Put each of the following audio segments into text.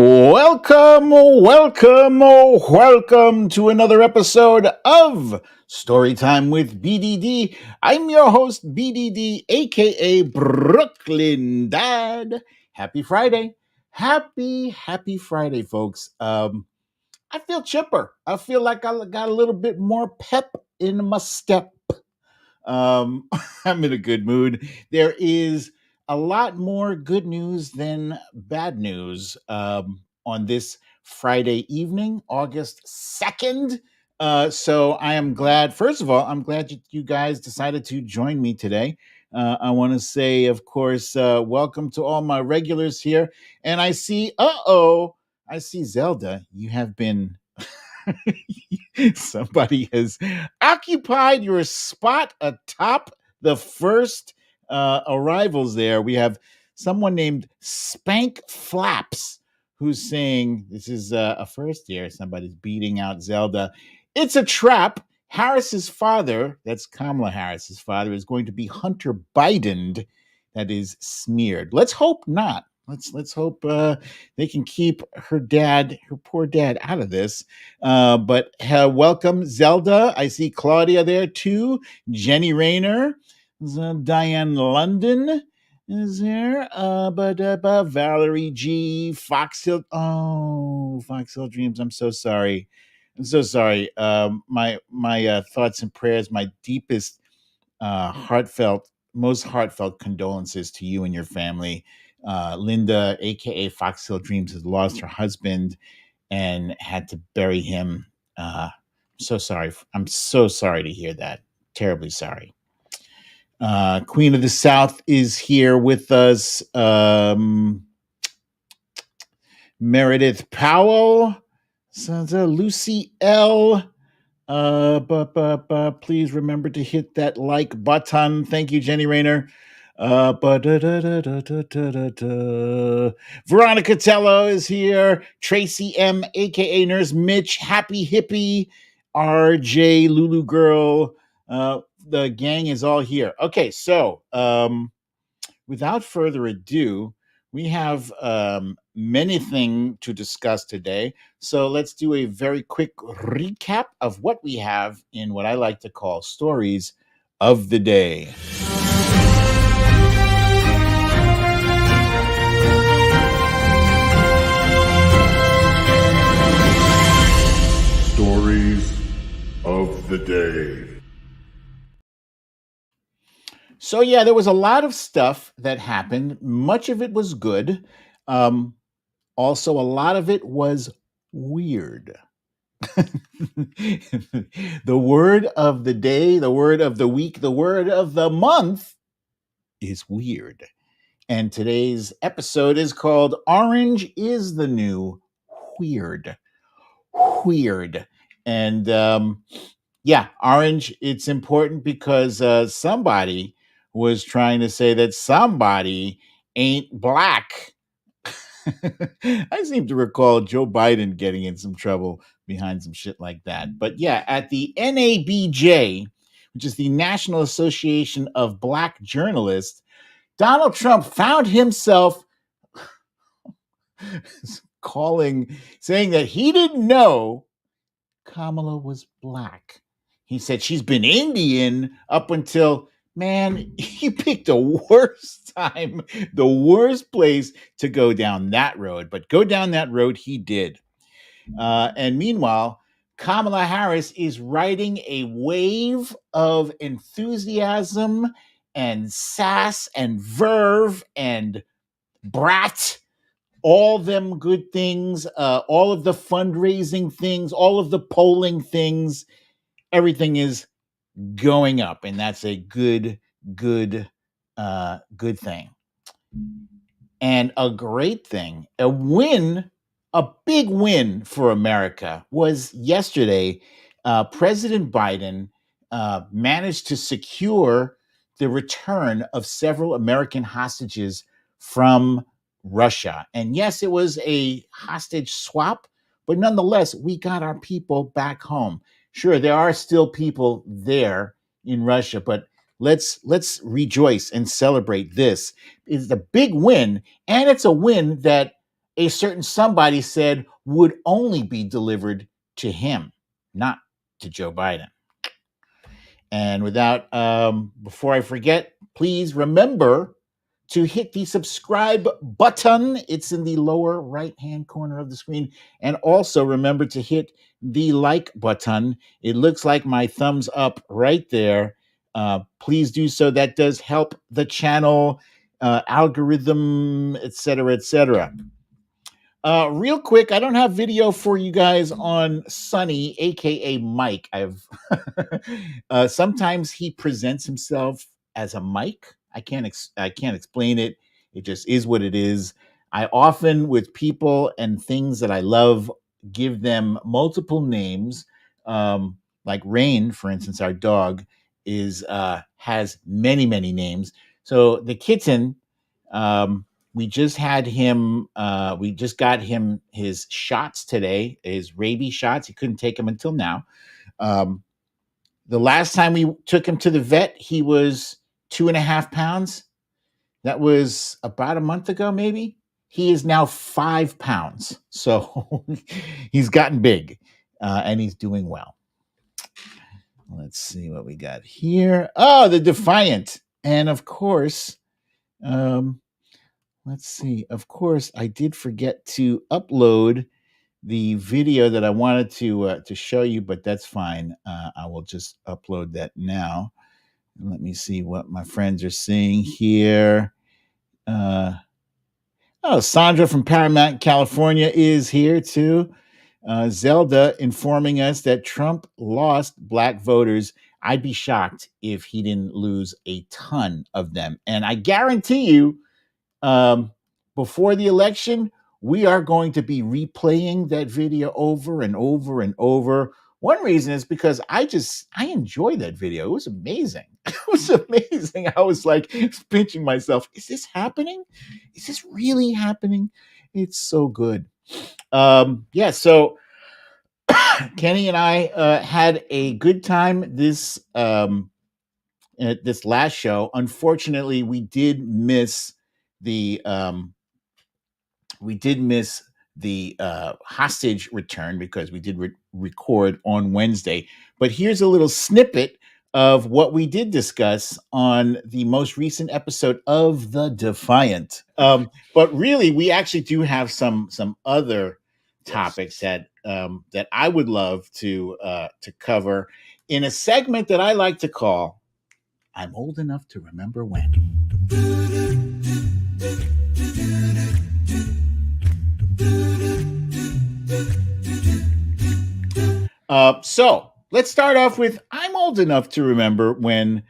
Welcome to another episode of Storytime with BDD. I'm your host, BDD, aka Brooklyn Dad. Happy Friday. Happy Friday, folks. I feel chipper. I feel like I got a little bit more pep in my step. I'm in a good mood. There is a lot more good news than bad news on this Friday evening, August 2nd. So I am glad, first of all, I'm glad you guys decided to join me today. I want to say, of course, welcome to all my regulars here. And I see Zelda. You have been somebody has occupied your spot atop the first arrivals there. We have someone named Spank Flaps who's saying this is a first year. Somebody's beating out Zelda. It's a trap. Harris's father, that's Kamala Harris's father, is going to be Hunter Biden. That is smeared. Let's hope not. Let's hope they can keep her poor dad, out of this. But welcome, Zelda. I see Claudia there too. Jenny Rayner, Diane London is there. But Valerie G, Foxhill. Oh, Foxhill Dreams. I'm so sorry. My thoughts and prayers, my deepest, most heartfelt condolences to you and your family. Linda, aka Foxhill Dreams, has lost her husband and had to bury him. So sorry. I'm so sorry to hear that. Terribly sorry. Queen of the South is here with us. Meredith Powell, Lucy L. But please remember to hit that like button. Thank you, Jenny Rayner. Veronica Tello is here. Tracy M, aka Nurse Mitch, Happy Hippie, RJ, Lulu Girl. The gang is all here. Okay, so without further ado, we have many things to discuss today. So let's do a very quick recap of what we have in what I like to call stories of the day. Stories of the day. So yeah, there was a lot of stuff that happened. Much of it was good. Also, a lot of it was weird. The word of the day, the word of the week, the word of the month is weird. And today's episode is called Orange is the New Weird. Weird. And yeah, orange, it's important because somebody was trying to say that somebody ain't black. I seem to recall Joe Biden getting in some trouble behind some shit like that. But yeah, at the NABJ, which is the National Association of Black Journalists, Donald Trump found himself saying that he didn't know Kamala was black. He said she's been Indian up until, man, he picked the worst time, the worst place to go down that road. But go down that road he did. And meanwhile, Kamala Harris is riding a wave of enthusiasm and sass and verve and BRAT, all them good things, all of the fundraising things, all of the polling things. Everything is going up, and that's a good thing. And a great thing, a big win for America was yesterday. President Biden managed to secure the return of several American hostages from Russia. And yes, it was a hostage swap, but nonetheless, we got our people back home. Sure, there are still people there in Russia, but let's rejoice and celebrate. This is a big win, and it's a win that a certain somebody said would only be delivered to him, not to Joe Biden. And before I forget, please remember to hit the subscribe button. It's in the lower right-hand corner of the screen. And also remember to hit the like button. It looks like my thumbs up right there. Please do so. That does help the channel, algorithm, etc., etc. Real quick, I don't have video for you guys on Sonny, aka Mike. Sometimes he presents himself as a Mike. I can't explain it. It just is what it is. I often, with people and things that I love, give them multiple names. Like Rain, for instance, our dog has many names. So the kitten. We just got him his shots today, his rabies shots. He couldn't take them until now. The last time we took him to the vet, he was 2.5 pounds. That was about a month ago, maybe. He is now 5 pounds. So he's gotten big, and he's doing well. Let's see what we got here. Oh, the Defiant. And of course, let's see. Of course, I did forget to upload the video that I wanted to show you, but that's fine. I will just upload that now. Let me see what my friends are seeing here. Sandra from Paramount, California is here too. Zelda informing us that Trump lost black voters. I'd be shocked if he didn't lose a ton of them. And I guarantee you, before the election, we are going to be replaying that video over and over and over. One reason is because I enjoy that video. It was amazing. It was amazing. I was like pinching myself. Is this happening? Is this really happening? It's so good. So Kenny and I had a good time this last show. Unfortunately, we did miss the hostage return because we did record on Wednesday. But here's a little snippet of what we did discuss on the most recent episode of The Defiant. But really, we actually do have some other topics that I would love to cover in a segment that I like to call "I'm Old Enough to Remember When." So let's start off with I'm old enough to remember when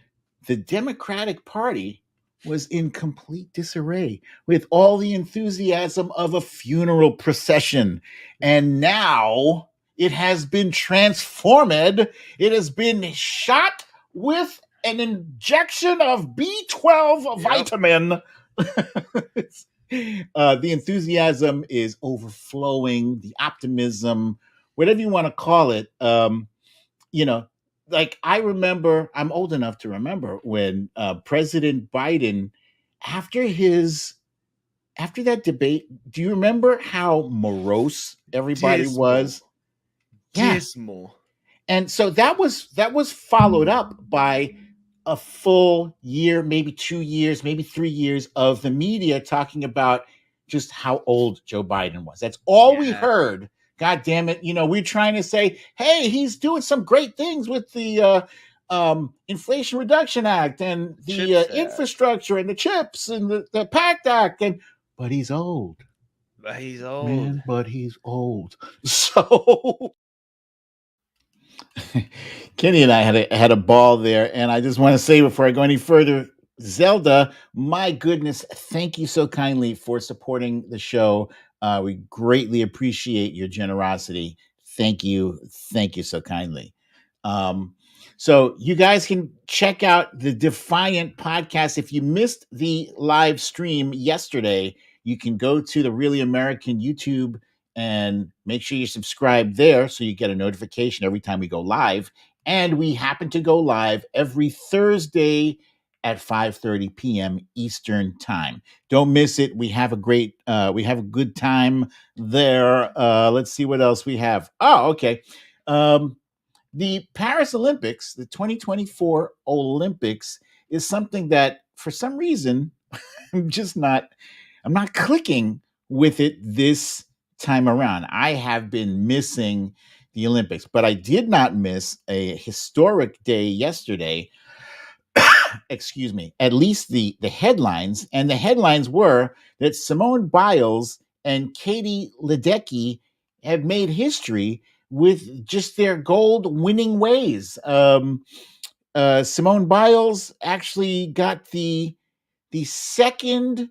the Democratic Party was in complete disarray with all the enthusiasm of a funeral procession. And now it has been transformed. It has been shot with an injection of B12 vitamin. The enthusiasm is overflowing, the optimism, whatever you want to call it. Like I remember, I'm old enough to remember when President Biden, after that debate, do you remember how morose everybody was? Dismal. And so that was followed up by a full year, maybe 2 years, maybe 3 years of the media talking about just how old Joe Biden was. That's all we heard. God damn it. We're trying to say, hey, he's doing some great things with the Inflation Reduction Act and the infrastructure and the chips and the PACT Act. But he's old. But he's old. Man, but he's old. So Kenny and I had a ball there, and I just want to say before I go any further, Zelda, my goodness, thank you so kindly for supporting the show. We greatly appreciate your generosity. Thank you so kindly. So you guys can check out the Defiant podcast. If you missed the live stream yesterday, you can go to the Really American YouTube and make sure you subscribe there so you get a notification every time we go live. And we happen to go live every Thursday at 5:30 p.m. Eastern time. Don't miss it. We have a good time there. Let's see what else we have. Oh, okay. The Paris Olympics, the 2024 Olympics, is something that for some reason I'm just not I'm not clicking with it this time around. I have been missing the Olympics, but I did not miss a historic day yesterday. Excuse me. At least the headlines, and the headlines were that Simone Biles and Katie Ledecky have made history with just their gold winning ways. Simone Biles actually got the second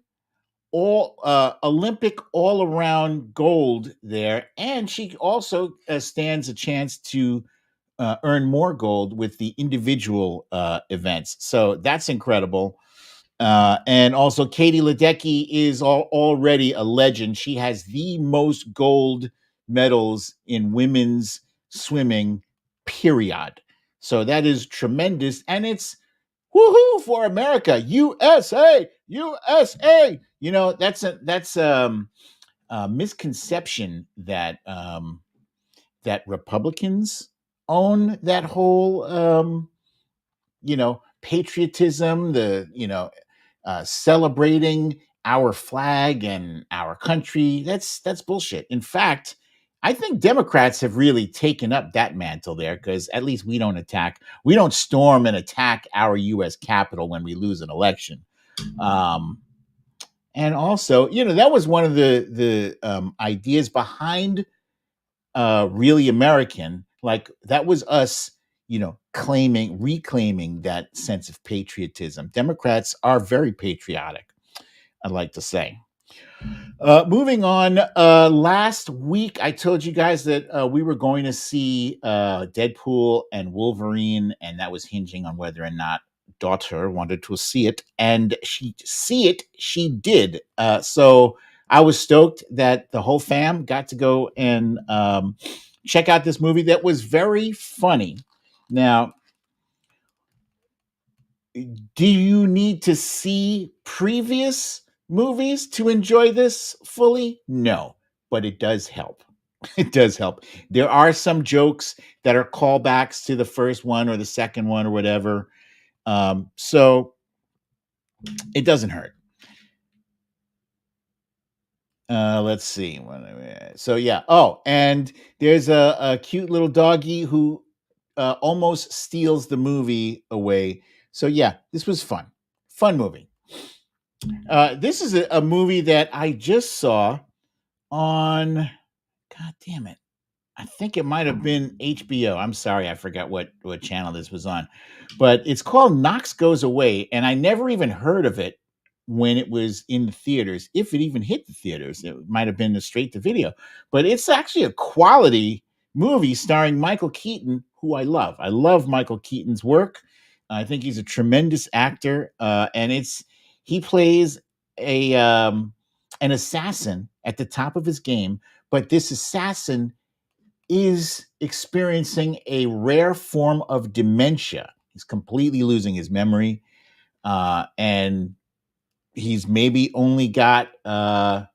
all Olympic all around gold there, and she also stands a chance to earn more gold with the individual events. So that's incredible. And also, Katie Ledecky is already a legend. She has the most gold medals in women's swimming, period. So that is tremendous. And it's woohoo for America, USA, USA. You know, that's a misconception that that Republicans own that whole patriotism, celebrating our flag and our country. That's bullshit. In fact, I think Democrats have really taken up that mantle there, because at least we don't storm and attack our U.S. Capitol when we lose an election. And also, that was one of the ideas behind Really American. Like, that was us, reclaiming that sense of patriotism. Democrats are very patriotic, I'd like to say. Moving on, last week I told you guys that we were going to see Deadpool and Wolverine, and that was hinging on whether or not daughter wanted to see it, and she did. So I was stoked that the whole fam got to go and check out this movie that was very funny. Now, do you need to see previous movies to enjoy this fully? No, but it does help. It does help. There are some jokes that are callbacks to the first one or the second one or whatever. So it doesn't hurt. Let's see. So yeah. Oh, and there's a cute little doggy who almost steals the movie away. So yeah, this was fun. Fun movie. This is a movie that I just saw on, God damn it, I think it might have been HBO. I'm sorry, I forgot what channel this was on, but it's called Knox Goes Away, and I never even heard of it when it was in the theaters. If it even hit the theaters, it might have been a straight to video. But it's actually a quality movie starring Michael Keaton, who I love. I love Michael Keaton's work. I think he's a tremendous actor, and he plays a an assassin at the top of his game, but this assassin is experiencing a rare form of dementia. He's completely losing his memory, and he's maybe only got I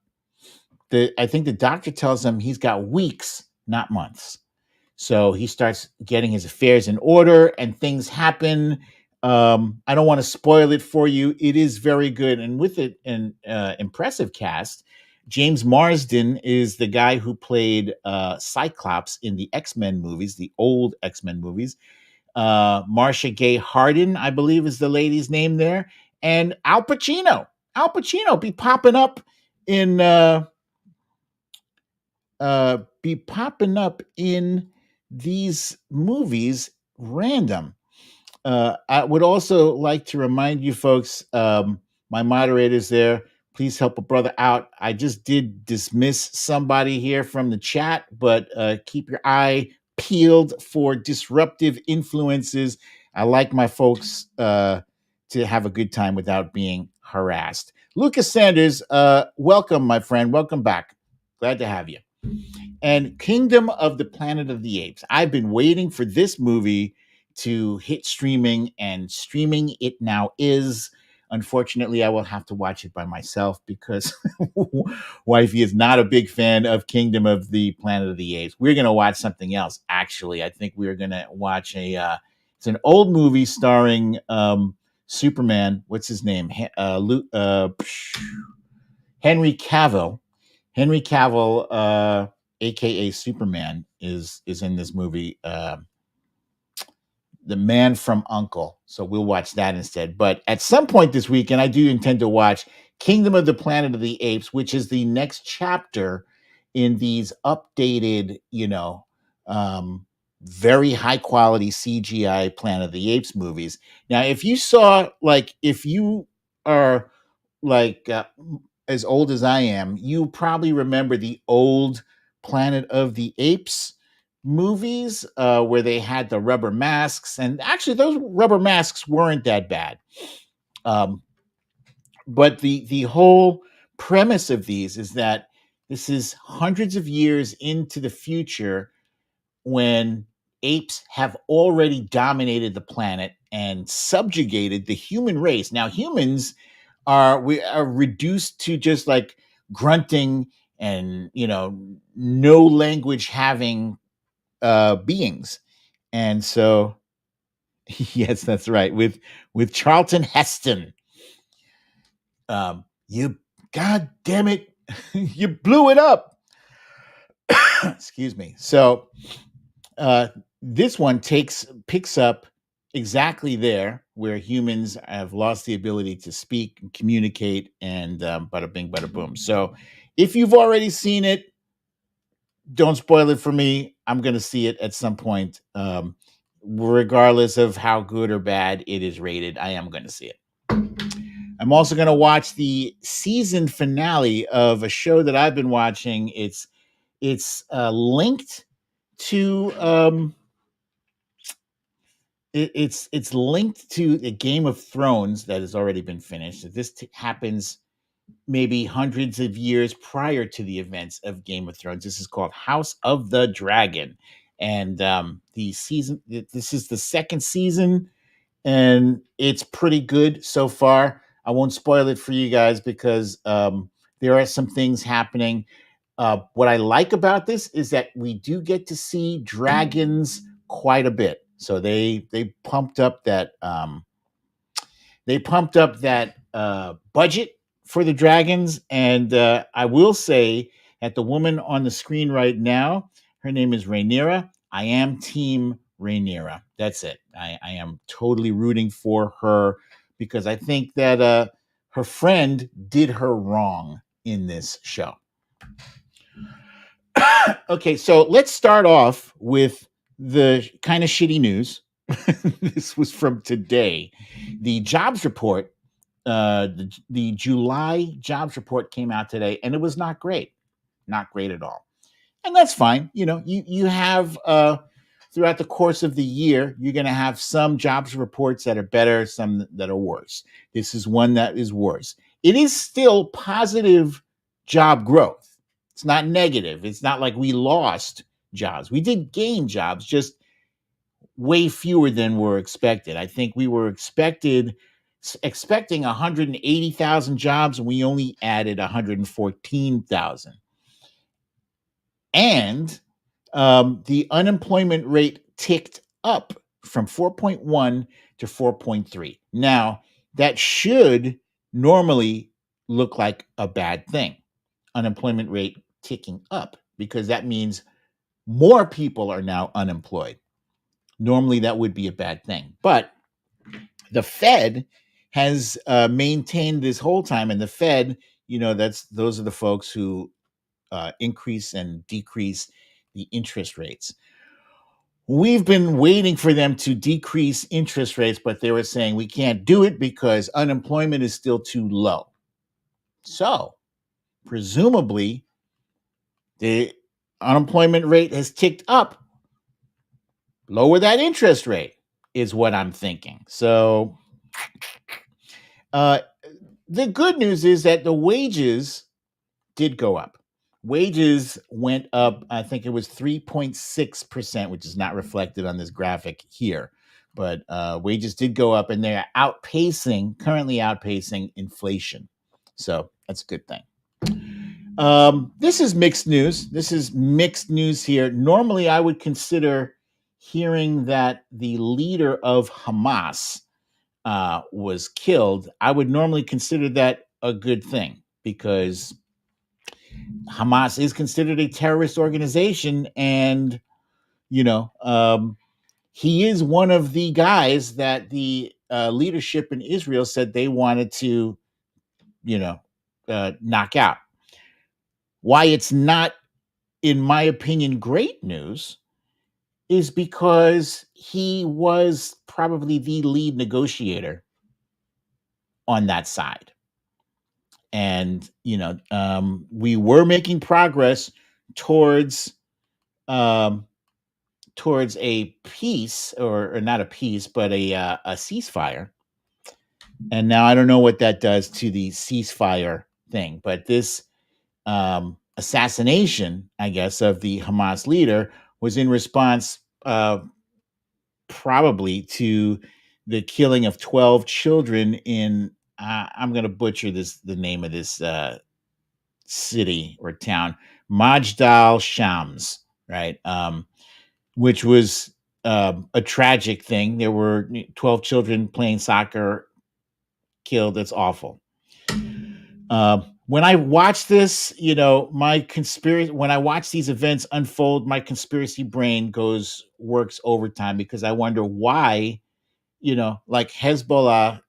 think the doctor tells him he's got weeks, not months. So he starts getting his affairs in order, and things happen. I don't want to spoil it for you. It is very good, and with it, an impressive cast. James Marsden is the guy who played Cyclops in the X-Men movies, the old X-Men movies. Marcia Gay Harden, I believe, is the lady's name there, and Al Pacino. Al Pacino be popping up in these movies random. I would also like to remind you folks, my moderators there, please help a brother out. I just did dismiss somebody here from the chat, but keep your eye peeled for disruptive influences. I like my folks to have a good time without being harassed. Lucas Sanders, welcome, my friend. Welcome back. Glad to have you. And Kingdom of the Planet of the Apes. I've been waiting for this movie to hit streaming, and streaming it now is. Unfortunately, I will have to watch it by myself because wifey is not a big fan of Kingdom of the Planet of the Apes. We're going to watch something else. Actually, I think we're going to watch it's an old movie starring Superman. What's his name? Henry Cavill. Henry Cavill, aka Superman, is in this movie. The Man from Uncle. So we'll watch that instead. But at some point this weekend, I do intend to watch Kingdom of the Planet of the Apes, which is the next chapter in these updated, very high quality CGI Planet of the Apes movies. Now, if you are like as old as I am, you probably remember the old Planet of the Apes movies where they had the rubber masks, and actually those rubber masks weren't that bad. But the whole premise of these is that this is hundreds of years into the future when apes have already dominated the planet and subjugated the human race. Now humans we are reduced to just like grunting and no language having beings. And so yes, that's right, with Charlton Heston. You, god damn it, you blew it up. Excuse me. So this one picks up exactly there where humans have lost the ability to speak and communicate, and bada bing bada boom. So if you've already seen it, don't spoil it for me. I'm going to see it at some point. Regardless of how good or bad it is rated, I am going to see it. I'm also going to watch the season finale of a show that I've been watching. It's linked to it's linked to the Game of Thrones that has already been finished. This happens maybe hundreds of years prior to the events of Game of Thrones. This is called House of the Dragon, and this is the second season, and it's pretty good so far. I won't spoil it for you guys because there are some things happening. What I like about this is that we do get to see dragons quite a bit. So they pumped up that budget for the dragons, and I will say that the woman on the screen right now, her name is Rhaenyra. I am Team Rhaenyra. That's it. I am totally rooting for her because I think that her friend did her wrong in this show. Okay, so let's start off with the kind of shitty news. This was from today. The jobs report, the July jobs report came out today, and it was not great. Not great at all. And that's fine. You have throughout the course of the year, you're going to have some jobs reports that are better, some that are worse. This is one that is worse. It is still positive job growth. It's not negative. It's not like we lost jobs. We did gain jobs, just way fewer than were expected. I think we were expecting 180,000 jobs, and we only added 114,000. And the unemployment rate ticked up from 4.1 to 4.3. Now, that should normally look like a bad thing. Unemployment rate ticking up, because that means more people are now unemployed. Normally, that would be a bad thing. But the Fed has maintained this whole time, and the Fed, those are the folks who increase and decrease the interest rates. We've been waiting for them to decrease interest rates, but they were saying we can't do it because unemployment is still too low. So, presumably, the unemployment rate has ticked up. Lower that interest rate is what I'm thinking. So, the good news is that the wages did go up. Wages went up, I think it was 3.6%, which is not reflected on this graphic here. but wages did go up, and they're currently outpacing inflation. So that's a good thing. This is mixed news. This is mixed news here. Normally, I would consider hearing that the leader of Hamas was killed. I would normally consider that a good thing because Hamas is considered a terrorist organization, and he is one of the guys that the leadership in Israel said they wanted to, knock out. Why it's not, in my opinion, great news is because he was probably the lead negotiator on that side. And, we were making progress towards towards a peace, or not a peace, but a ceasefire. And now I don't know what that does to the ceasefire thing, but this assassination, I guess, of the Hamas leader was in response probably to the killing of 12 children in, I'm going to butcher the name of this city or town, Majdal Shams, right? Which was a tragic thing. There were 12 children playing soccer killed. That's awful. When I watch this, when I watch these events unfold, my conspiracy brain works overtime because I wonder why, like Hezbollah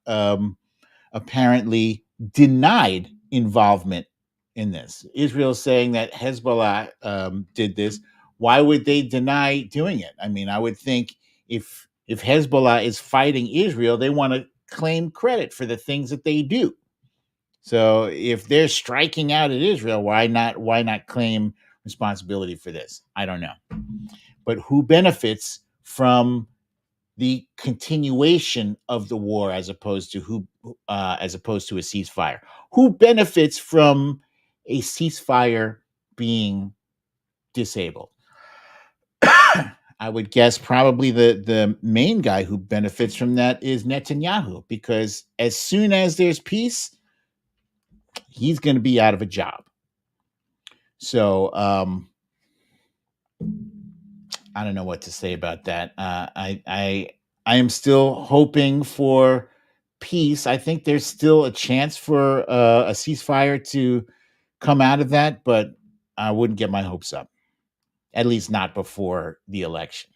apparently denied involvement in this. Israel saying that Hezbollah did this. Why would they deny doing it? I mean, I would think if Hezbollah is fighting Israel, they want to claim credit for the things that they do. So if they're striking out at Israel, why not claim responsibility for this? I don't know. But who benefits from the continuation of the war as opposed to a ceasefire? Who benefits from a ceasefire being disabled? I would guess probably the main guy who benefits from that is Netanyahu, because as soon as there's peace, he's going to be out of a job. So I don't know what to say about that. I am still hoping for peace. I think there's still a chance for a ceasefire to come out of that, but I wouldn't get my hopes up, at least not before the election.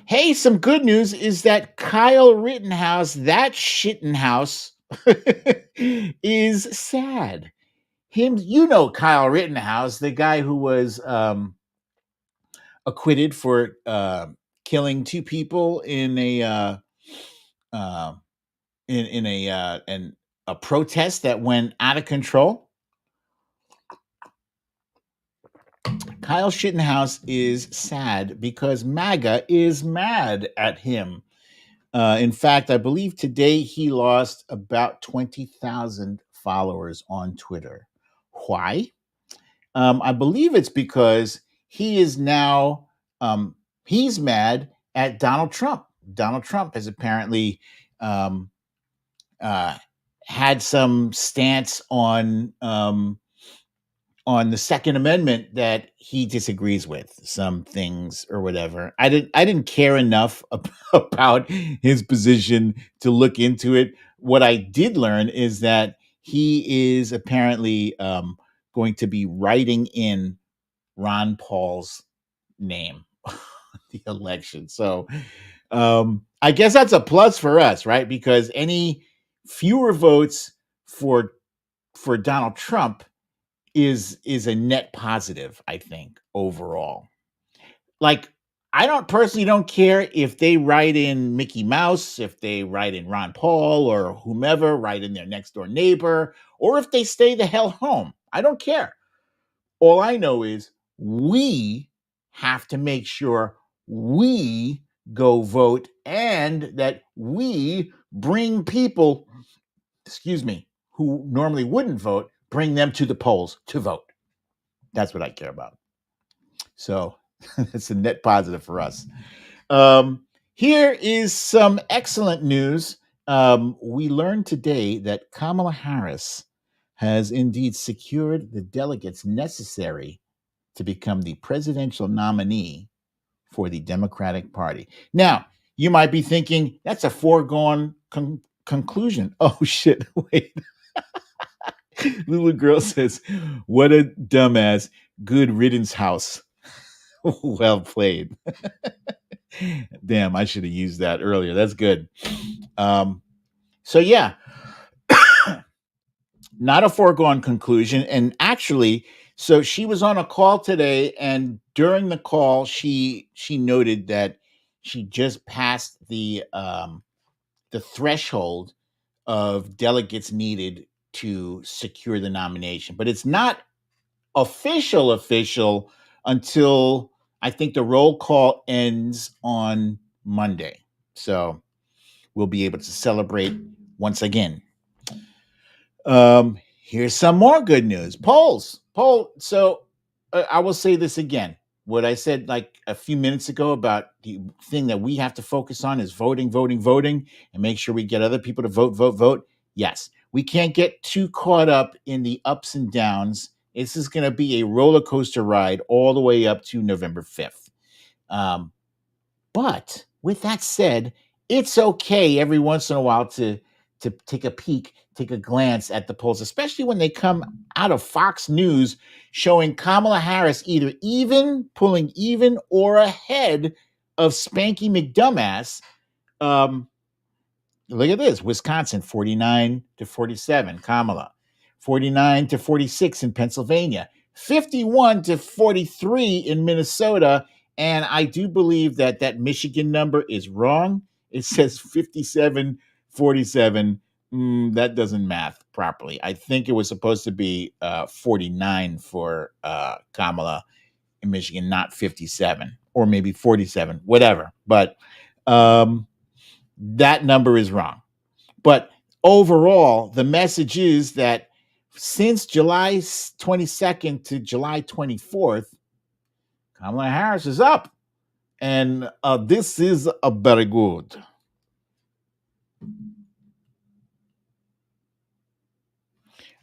Hey, some good news is that Kyle Rittenhouse, that Shittenhouse, is sad. Kyle Rittenhouse, the guy who was acquitted for killing two people in a protest that went out of control. Kyle Shittenhouse is sad because MAGA is mad at him. In fact, I believe today he lost about 20,000 followers on Twitter. Why? I believe it's because he is now, he's mad at Donald Trump. Donald Trump has apparently had some stance on the Second Amendment that he disagrees with, some things or whatever. I didn't care enough about his position to look into it. What I did learn is that he is apparently going to be writing in Ron Paul's name the election. So I guess that's a plus for us, right? Because any fewer votes for Donald Trump is a net positive, I think, overall. Like, I don't care if they write in Mickey Mouse, if they write in Ron Paul or whomever, write in their next door neighbor, or if they stay the hell home. I don't care. All I know is we have to make sure we go vote and that we bring people, who normally wouldn't vote, bring them to the polls to vote. That's what I care about. So it's a net positive for us. Here is some excellent news. We learned today that Kamala Harris has indeed secured the delegates necessary to become the presidential nominee for the Democratic Party. Now, you might be thinking that's a foregone conclusion. Oh, shit. Wait. Little girl says, "What a dumbass. Good riddance house." Well played. Damn, I should have used that earlier. That's good. So yeah, not a foregone conclusion. And actually, so she was on a call today, and during the call, she noted that she just passed the threshold of delegates needed to secure the nomination. But it's not official until I think the roll call ends on Monday. So we'll be able to celebrate once again. Here's some more good news. Polls. So I will say this again. What I said like a few minutes ago about the thing that we have to focus on is voting, and make sure we get other people to vote. Yes, we can't get too caught up in the ups and downs. This is going to be a roller coaster ride all the way up to November 5th. But with that said, it's okay every once in a while to take a peek, take a glance at the polls, especially when they come out of Fox News showing Kamala Harris either pulling even, or ahead of Spanky McDumbass. Look at this. Wisconsin, 49-47, Kamala. 49-46 in Pennsylvania. 51-43 in Minnesota. And I do believe that Michigan number is wrong. It says 57-47. That doesn't math properly. I think it was supposed to be 49 for Kamala in Michigan, not 57, or maybe 47, whatever. But that number is wrong. But overall, the message is that since July 22nd to July 24th, Kamala Harris is up. And this is a very good.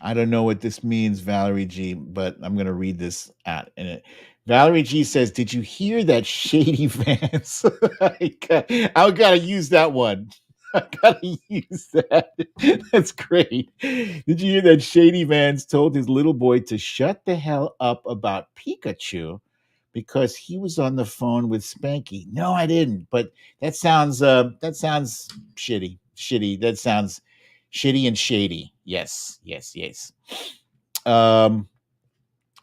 I don't know what this means, Valerie G, but I'm going to read this out in it. Valerie G says, "Did you hear that shady Vance?" I gotta use that one. I gotta use that. That's great. Did you hear that shady Vance told his little boy to shut the hell up about Pikachu because he was on the phone with Spanky? No, I didn't. But that sounds shitty. Shitty. That sounds shitty and shady. Yes.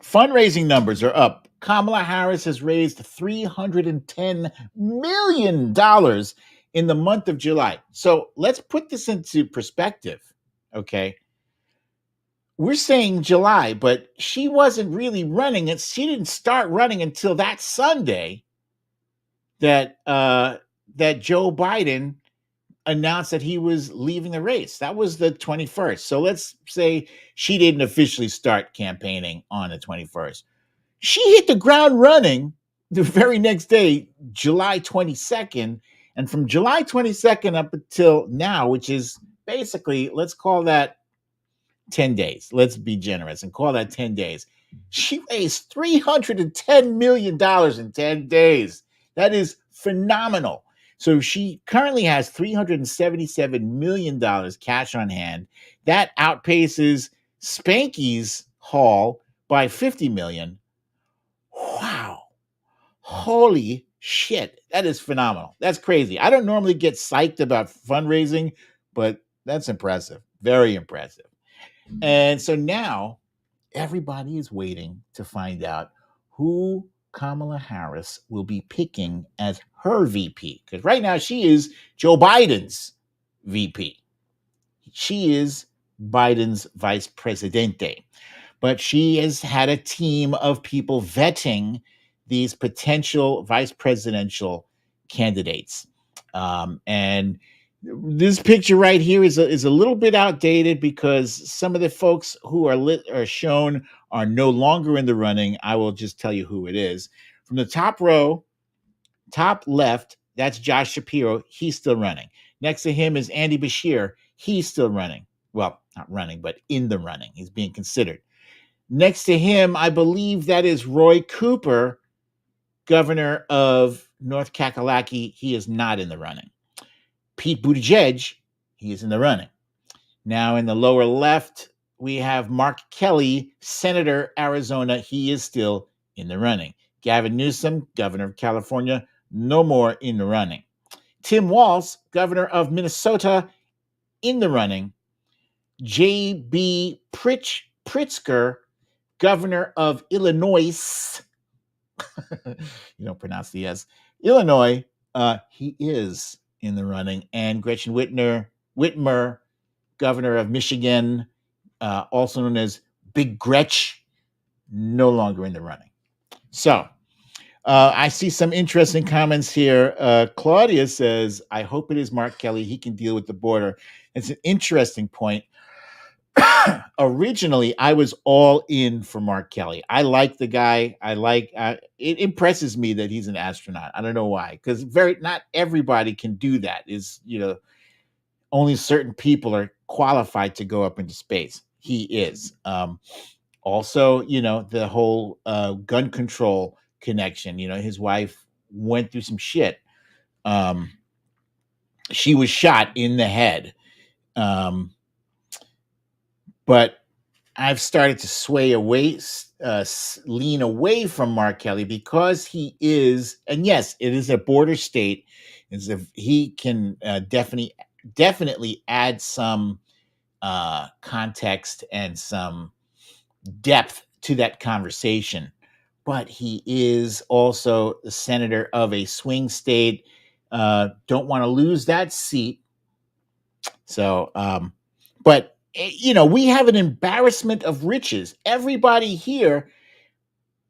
Fundraising numbers are up. Kamala Harris has raised $310 million in the month of July. So let's put this into perspective, okay? We're saying July, but she wasn't really running it. She didn't start running until that Sunday that Joe Biden announced that he was leaving the race. That was the 21st. So let's say she didn't officially start campaigning on the 21st. She hit the ground running the very next day, July 22nd. And from July 22nd up until now, which is basically, let's call that 10 days. Let's be generous and call that 10 days. She raised $310 million in 10 days. That is phenomenal. So she currently has $377 million cash on hand. That outpaces Spanky's haul by $50 million. Wow. Holy shit. That is phenomenal. That's crazy. I don't normally get psyched about fundraising, but that's impressive. Very impressive. And so now everybody is waiting to find out who Kamala Harris will be picking as her VP. Because right now she is Joe Biden's VP. She is Biden's vice presidente. But she has had a team of people vetting these potential vice presidential candidates. And this picture right here is a little bit outdated because some of the folks who are shown are no longer in the running. I will just tell you who it is. From the top row, top left, That's Josh Shapiro. He's still running. Next to him is Andy Bashir. He's still running. Well, not running, but in the running. He's being considered. Next to him, I believe that is Roy Cooper, governor of North Kakalaki. He is not in the running. Pete Buttigieg, he is in the running. Now in the lower left, we have Mark Kelly, Senator, Arizona. He is still in the running. Gavin Newsom, governor of California, no more in the running. Tim Walz, governor of Minnesota, in the running. J.B. Pritzker, governor of Illinois. You don't pronounce the S. Illinois, he is in the running. And Gretchen Whitmer, governor of Michigan, also known as Big Gretch, no longer in the running. So I see some interesting comments here. Claudia says, I hope it is Mark Kelly. He can deal with the border. It's an interesting point. Originally, I was all in for Mark Kelly. I like the guy. It impresses me that he's an astronaut. I don't know why, because not everybody can do that. Only certain people are qualified to go up into space. He is. Also, the whole gun control connection. His wife went through some shit. She was shot in the head. But I've started to sway away, lean away from Mark Kelly because he is, and yes, it is a border state. He can definitely add some context and some depth to that conversation. But he is also the senator of a swing state. Don't want to lose that seat. So, but we have an embarrassment of riches. Everybody here,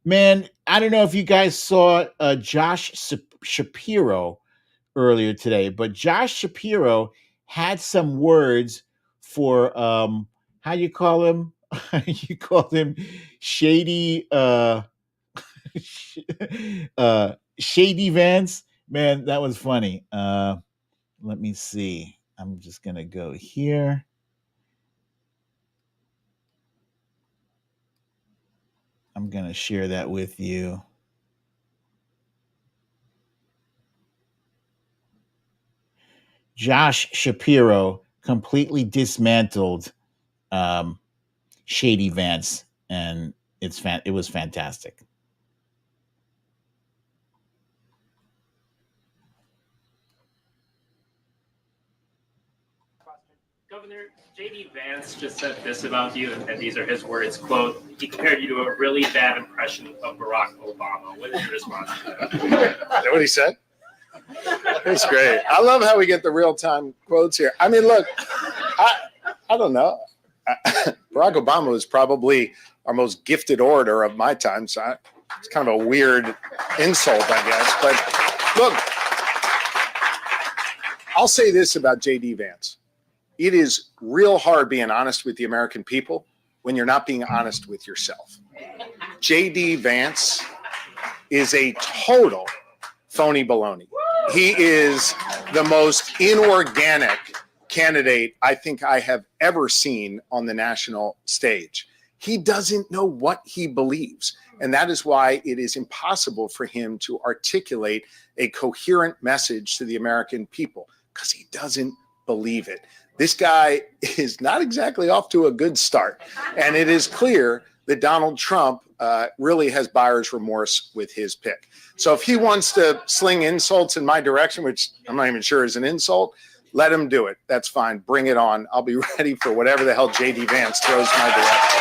man, I don't know if you guys saw Josh Shapiro earlier today, but Josh Shapiro had some words for, how you call him? You call him shady, shady Vance. Man, that was funny. Let me see. I'm just going to go here. I'm going to share that with you. Josh Shapiro completely dismantled Shady Vance, and it was fantastic. Governor, J.D. Vance just said this about you, and these are his words, quote, he compared you to a really bad impression of Barack Obama. What is your response to that? Is that what he said? It's great. I love how we get the real-time quotes here. I mean, look, I don't know. Barack Obama was probably our most gifted orator of my time, so it's kind of a weird insult, I guess. But look, I'll say this about J.D. Vance. It is real hard being honest with the American people when you're not being honest with yourself. J.D. Vance is a total phony baloney. He is the most inorganic candidate I think I have ever seen on the national stage. He doesn't know what he believes. And that is why it is impossible for him to articulate a coherent message to the American people, because he doesn't believe it. This guy is not exactly off to a good start. And it is clear that Donald Trump really has buyer's remorse with his pick. So if he wants to sling insults in my direction, which I'm not even sure is an insult, let him do it. That's fine. Bring it on. I'll be ready for whatever the hell J.D. Vance throws my direction.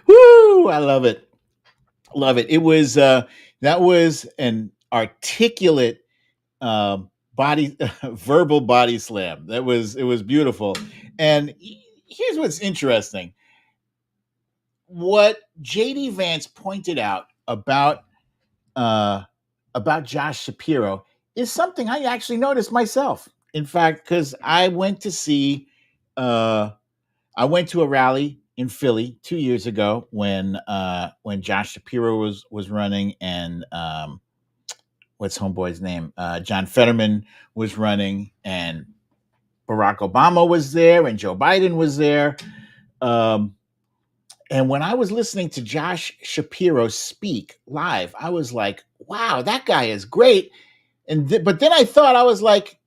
Woo! I love it. Love it. It was that was an articulate verbal body slam. It was beautiful. And here's what's interesting. What J.D. Vance pointed out about Josh Shapiro is something I actually noticed myself. In fact, because I went to a rally in Philly 2 years ago when Josh Shapiro was running, and what's homeboy's name? John Fetterman was running, and Barack Obama was there, and Joe Biden was there. And when I was listening to Josh Shapiro speak live, I was like, wow, that guy is great. But then I thought, I was like,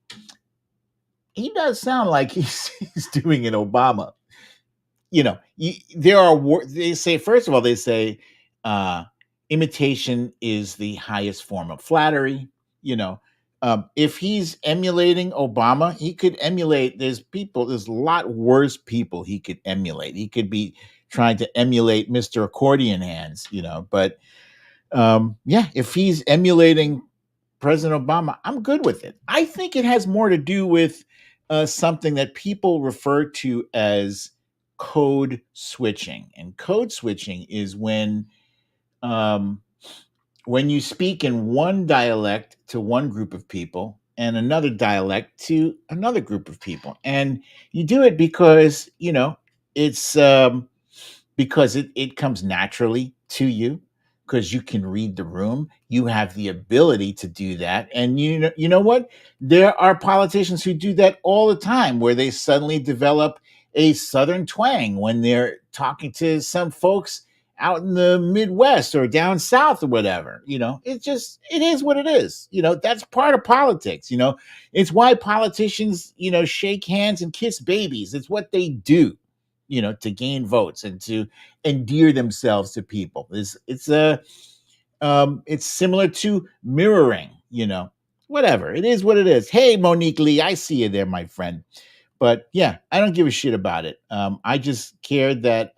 he does sound like he's doing an Obama. They say, first of all, they say imitation is the highest form of flattery. If he's emulating Obama, he could emulate, there's a lot worse people he could emulate. He could be trying to emulate Mr. Accordion Hands, but if he's emulating President Obama, I'm good with it. I think it has more to do with something that people refer to as code switching. And code switching is when you speak in one dialect to one group of people and another dialect to another group of people. And you do it because, it's because it comes naturally to you, because you can read the room. You have the ability to do that. And you know what? There are politicians who do that all the time, where they suddenly develop a Southern twang when they're talking to some folks out in the Midwest or down South or whatever. It is what it is. That's part of politics. It's why politicians, shake hands and kiss babies. It's what they do, to gain votes and to endear themselves to people. It's similar to mirroring, whatever. It is what it is. Hey, Monique Lee, I see you there, my friend. But yeah, I don't give a shit about it. I just care that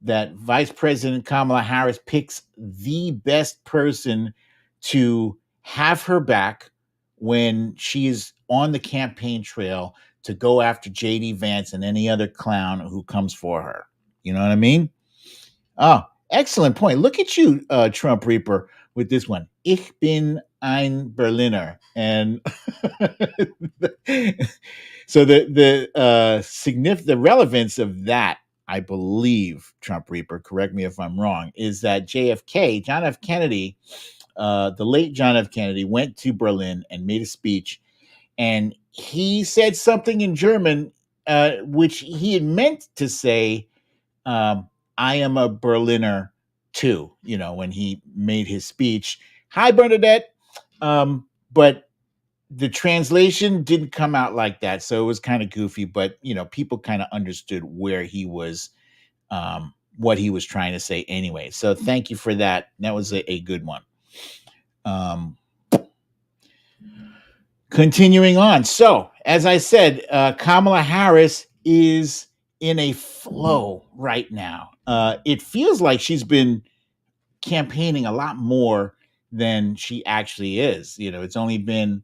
that Vice President Kamala Harris picks the best person to have her back when she is on the campaign trail to go after JD Vance and any other clown who comes for her. You know what I mean? Oh, excellent point. Look at you, Trump Reaper, with this one. Ich bin ein Berliner. And so the relevance of that, I believe, Trump Reaper, correct me if I'm wrong, is that JFK, John F. Kennedy, the late John F. Kennedy, went to Berlin and made a speech, and he said something in German, which he had meant to say, I am a Berliner too, when he made his speech. Hi, Bernadette. But the translation didn't come out like that, so it was kind of goofy, but people kind of understood where he was, what he was trying to say anyway. So thank you for that. That was a good one. Continuing on. So as I said, Kamala Harris is in a flow right now. It feels like she's been campaigning a lot more than she actually is. It's only been,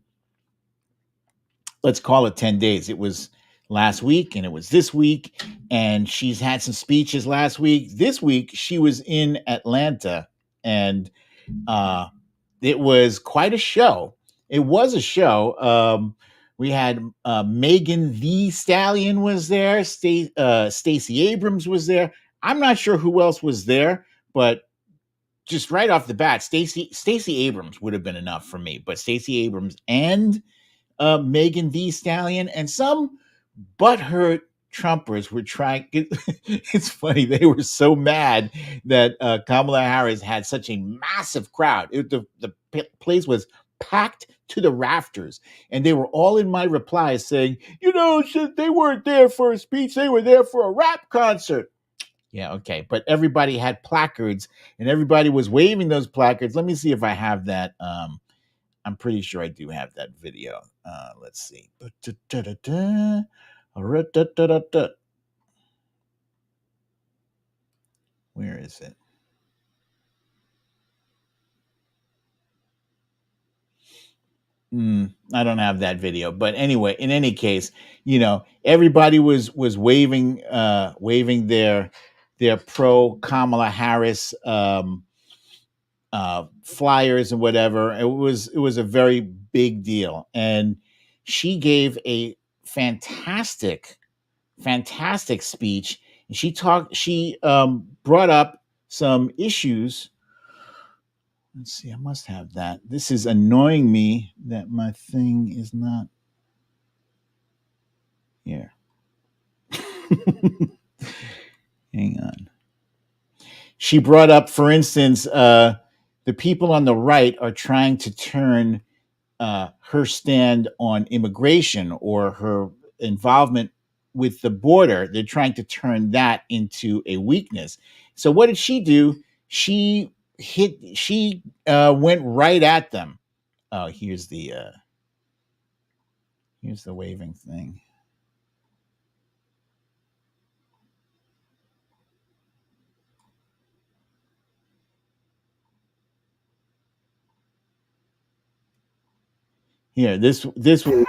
let's call it 10 days. It was last week and it was this week, and she's had some speeches last week. This week she was in Atlanta, and it was quite a show. It was a show. We had Megan the Stallion was there. Stacey Abrams was there. I'm not sure who else was there, but just right off the bat, Stacey Abrams would have been enough for me. But Stacey Abrams and Megan the Stallion and some butthurt Trumpers were trying. It's funny. They were so mad that Kamala Harris had such a massive crowd. The place was packed to the rafters, and they were all in my replies saying, they weren't there for a speech. They were there for a rap concert. Yeah, okay. But everybody had placards, and everybody was waving those placards. Let me see if I have that. I'm pretty sure I do have that video. Let's see. Where is it? I don't have that video, but anyway, in any case, everybody was waving their pro Kamala Harris flyers and whatever. It was a very big deal, and she gave a fantastic speech. And she brought up some issues. Let's see. I must have that. This is annoying me that my thing is not here. Hang on. She brought up, for instance, the people on the right are trying to turn her stand on immigration or her involvement with the border. They're trying to turn that into a weakness. So what did she do? She went right at them. Oh, here's the waving thing. Here, this was.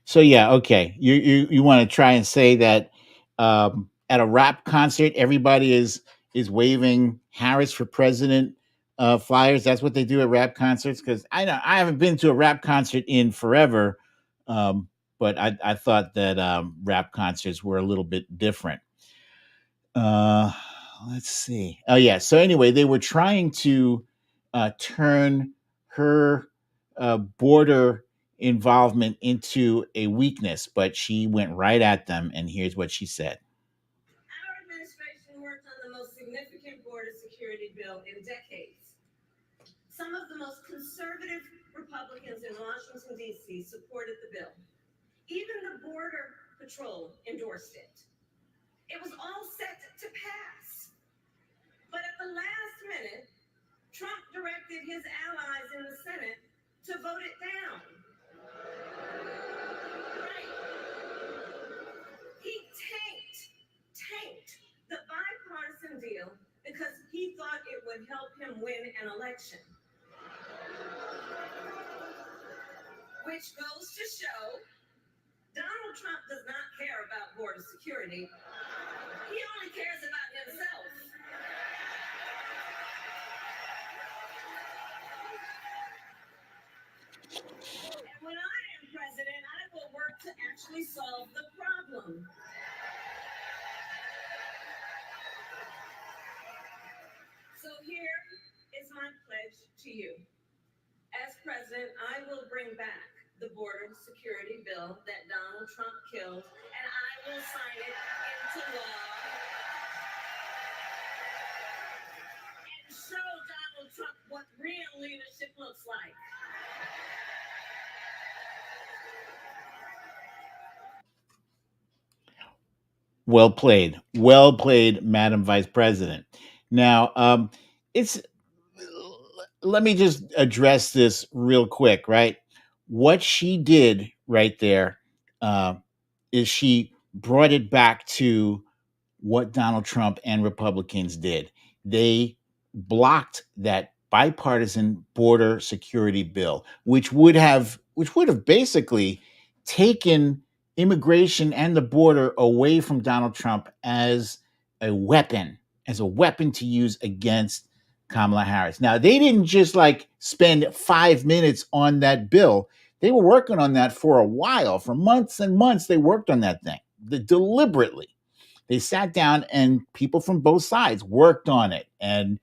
So yeah, okay. You want to try and say that at a rap concert, everybody is waving Harris for president flyers. That's what they do at rap concerts. Because I know I haven't been to a rap concert in forever, but I thought that rap concerts were a little bit different. Let's see. Oh yeah. So anyway, they were trying to turn her border involvement into a weakness, but she went right at them. And here's what she said. Our administration worked on the most significant border security bill in decades. Some of the most conservative Republicans in Washington, D.C. supported the bill. Even the Border Patrol endorsed it. It was all set to pass. But at the last minute, Trump directed his allies in the Senate to vote it down. Right. He tanked the bipartisan deal because he thought it would help him win an election. Which goes to show Donald Trump does not care about border security. He only cares about himself. And when I am president, I will work to actually solve the problem. So here is my pledge to you. As president, I will bring back the border security bill that Donald Trump killed, and I will sign it into law and show Donald Trump what real leadership looks like. Well played, Madam Vice President. Now, let me just address this real quick, right? What she did right there is she brought it back to what Donald Trump and Republicans did. They blocked that bipartisan border security bill, which would have basically taken immigration and the border away from Donald Trump as a weapon to use against Kamala Harris. Now, they didn't just like spend 5 minutes on that bill. They were working on that for a while, for months and months. They worked on that thing deliberately. They sat down and people from both sides worked on it. And,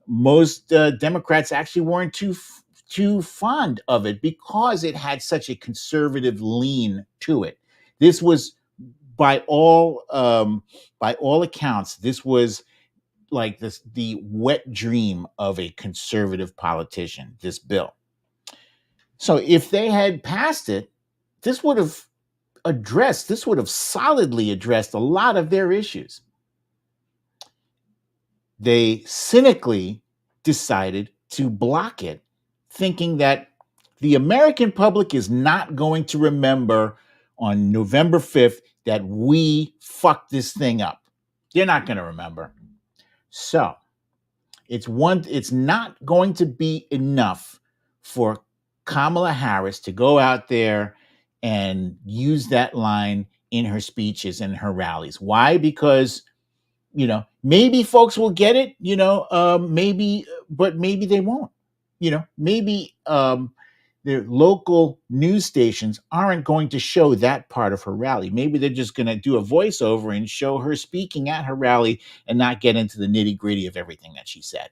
most Democrats actually weren't too fond of it because it had such a conservative lean to it. This was, by all accounts, this was like the wet dream of a conservative politician, this bill. So if they had passed it, this would have solidly addressed a lot of their issues. They cynically decided to block it, thinking that the American public is not going to remember on November 5th that we fucked this thing up. They're not going to remember. So it's not going to be enough for Kamala Harris to go out there and use that line in her speeches and her rallies. Why? Because, maybe folks will get it, maybe, but maybe they won't. maybe the local news stations aren't going to show that part of her rally. Maybe they're just going to do a voiceover and show her speaking at her rally and not get into the nitty gritty of everything that she said.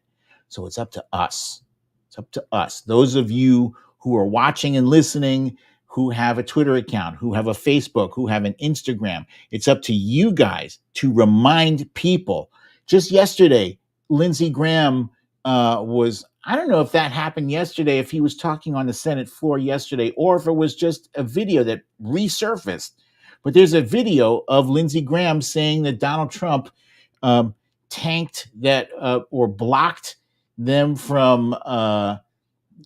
So it's up to us. It's up to us. Those of you who are watching and listening, who have a Twitter account, who have a Facebook, who have an Instagram, it's up to you guys to remind people. Just yesterday, Lindsey Graham I don't know if that happened yesterday, if he was talking on the Senate floor yesterday, or if it was just a video that resurfaced. But there's a video of Lindsey Graham saying that Donald Trump tanked that or blocked them from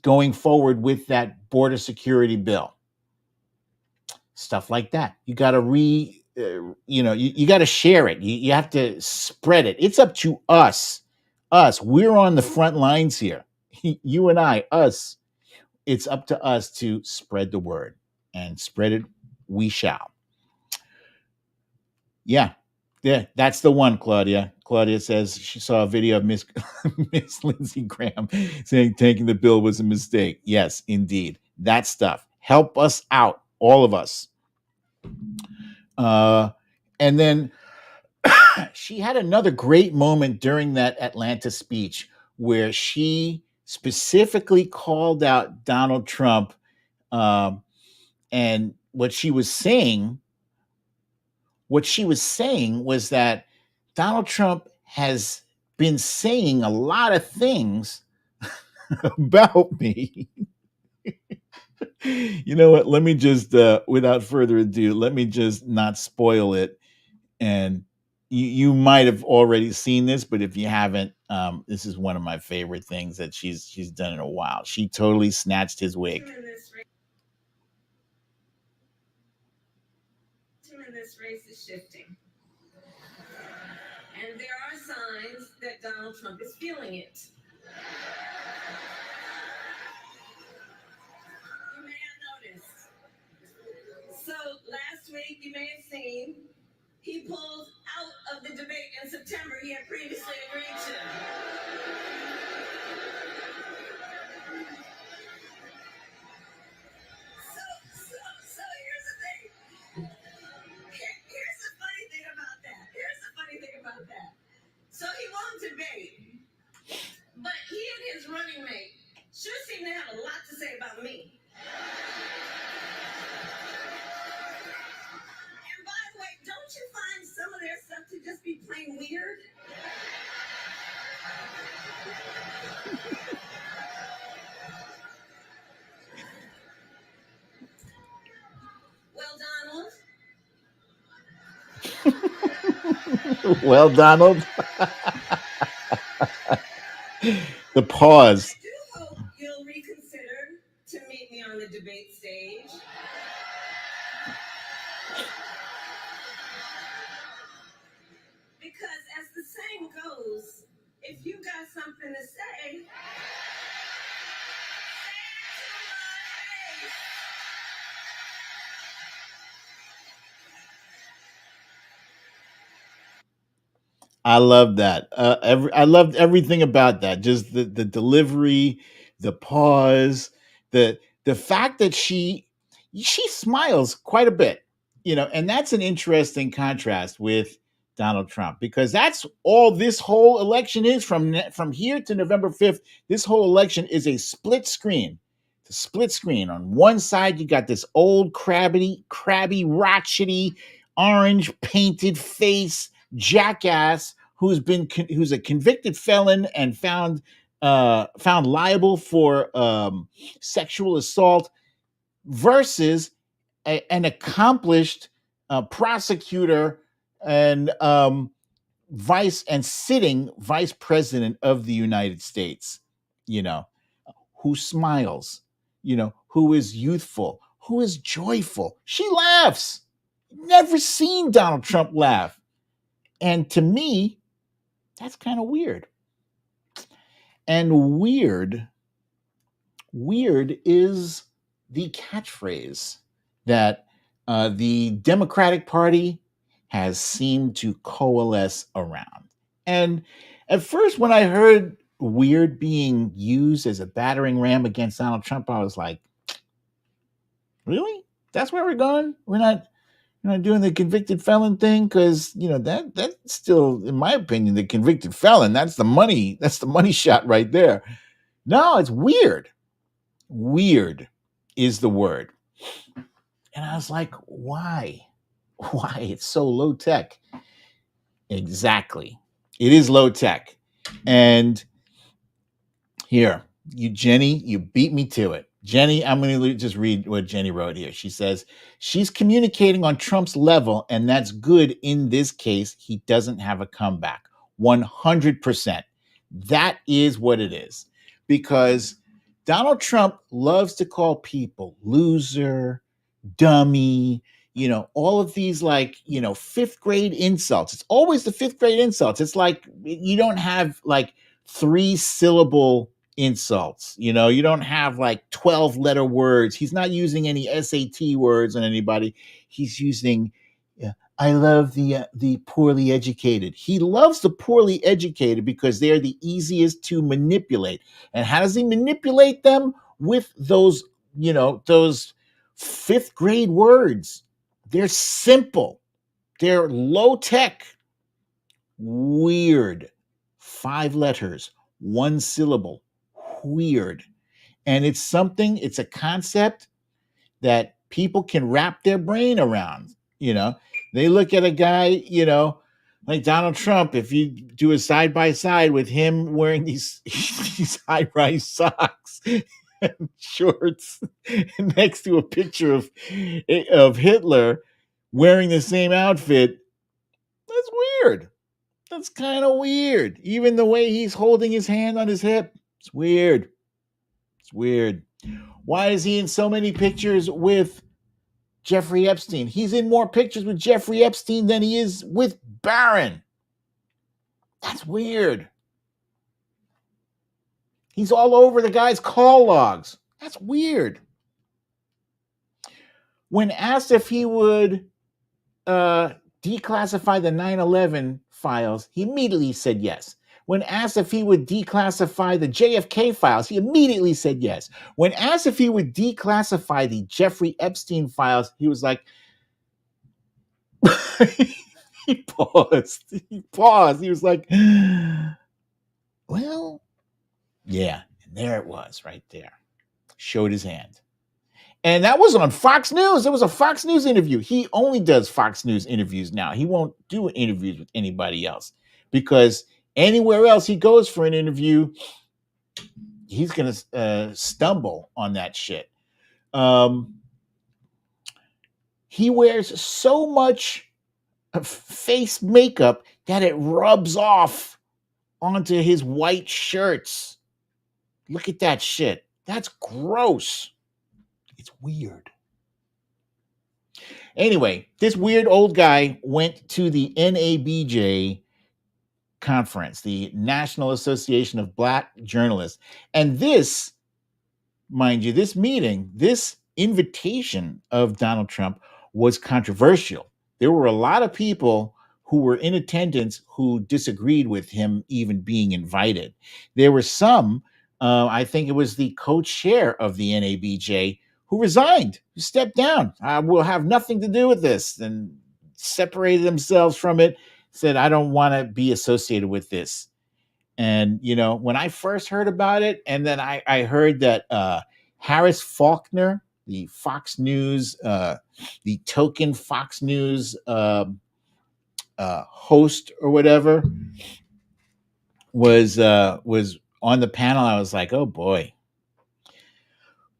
going forward with that border security bill. Stuff like that. You got to you got to share it. You have to spread it. It's up to us. We're on the front lines here. You and I, us. It's up to us to spread the word, and spread it we shall. Yeah, that's the one, Claudia. Claudia says she saw a video of Miss Lindsey Graham saying taking the bill was a mistake. Yes, indeed. That stuff. Help us out, all of us. And then she had another great moment during that Atlanta speech where she specifically called out Donald Trump. And what she was saying was that Donald Trump has been saying a lot of things about me. You know what? Let me just, without further ado, let me just not spoil it. And you might have already seen this, but if you haven't, this is one of my favorite things that she's done in a while. She totally snatched his wig. This race is shifting. And there are signs that Donald Trump is feeling it. You may have noticed. So last week, you may have seen, he pulled out of the debate in September he had previously agreed to. So here's the thing. Here's the funny thing about that. So he won't debate, but he and his running mate sure seem to have a lot to say about me. And by the way, don't you find some of their stuff to just be plain weird? Well, Donald. Well, Donald. The pause. I do hope you'll reconsider to meet me on the debate stage. Because as the saying goes, if you got something to say, say it to my face. I love that. I loved everything about that. Just the delivery, the pause, the fact that she smiles quite a bit, and that's an interesting contrast with Donald Trump, because that's all this whole election is from here to November 5th. This whole election is a split screen. The split screen. On one side, you got this old crabby, ratchety, orange painted face jackass who's a convicted felon and found liable for sexual assault, versus an accomplished prosecutor and sitting vice president of the United States, who smiles, who is youthful, who is joyful. She laughs. Never seen Donald Trump laugh. And to me, that's kind of weird. And weird is the catchphrase that the Democratic Party has seemed to coalesce around. And at first, when I heard Weird being used as a battering ram against Donald Trump, I was like, really? That's where we're going? We're not doing the convicted felon thing? Because, that's still, in my opinion, the convicted felon. That's the money shot right there. No, it's weird. Weird is the word. And I was like, why? Why? It's so low tech. Exactly. It is low tech. And here, Jenny, you beat me to it. Jenny, I'm going to just read what Jenny wrote here. She says, she's communicating on Trump's level, and that's good in this case. He doesn't have a comeback. 100%. That is what it is. Because Donald Trump loves to call people loser, dummy, all of these fifth grade insults. It's always the fifth grade insults. It's like you don't have 3-syllable insults. You don't have 12-letter words. He's not using any SAT words on anybody. He's using, I love the poorly educated. He loves the poorly educated because they're the easiest to manipulate. And how does he manipulate them? With those fifth grade words. They're simple. They're low tech. Weird. 5 letters, 1 syllable. Weird. And it's a concept that people can wrap their brain around. They look at a guy, like Donald Trump, if you do a side by side with him wearing these high-rise socks and shorts next to a picture of Hitler wearing the same outfit, that's weird. That's kind of weird. Even the way he's holding his hand on his hip, it's weird. It's weird. Why is he in so many pictures with Jeffrey Epstein? He's in more pictures with Jeffrey Epstein than he is with Barron. That's weird. He's all over the guy's call logs. That's weird. When asked if he would declassify the 9/11 files, he immediately said yes. When asked if he would declassify the JFK files, he immediately said yes. When asked if he would declassify the Jeffrey Epstein files, he was like, he paused. He was like, well, yeah. And there it was right there. Showed his hand. And that was on Fox News. It was a Fox News interview. He only does Fox News interviews now. He won't do interviews with anybody else because anywhere else he goes for an interview, he's going to stumble on that shit. He wears so much face makeup that it rubs off onto his white shirts. Look at that shit. That's gross. It's weird. Anyway, this weird old guy went to the NABJ conference, the National Association of Black Journalists. And this, mind you, this meeting, this invitation of Donald Trump was controversial. There were a lot of people who were in attendance who disagreed with him even being invited. There were some, I think it was the co-chair of the NABJ, who resigned, who stepped down. I will have nothing to do with this, and separated themselves from it, said, I don't want to be associated with this. And, when I first heard about it, and then I heard that Harris Faulkner, the Fox News, the token Fox News host or whatever, was on the panel, I was like, oh boy.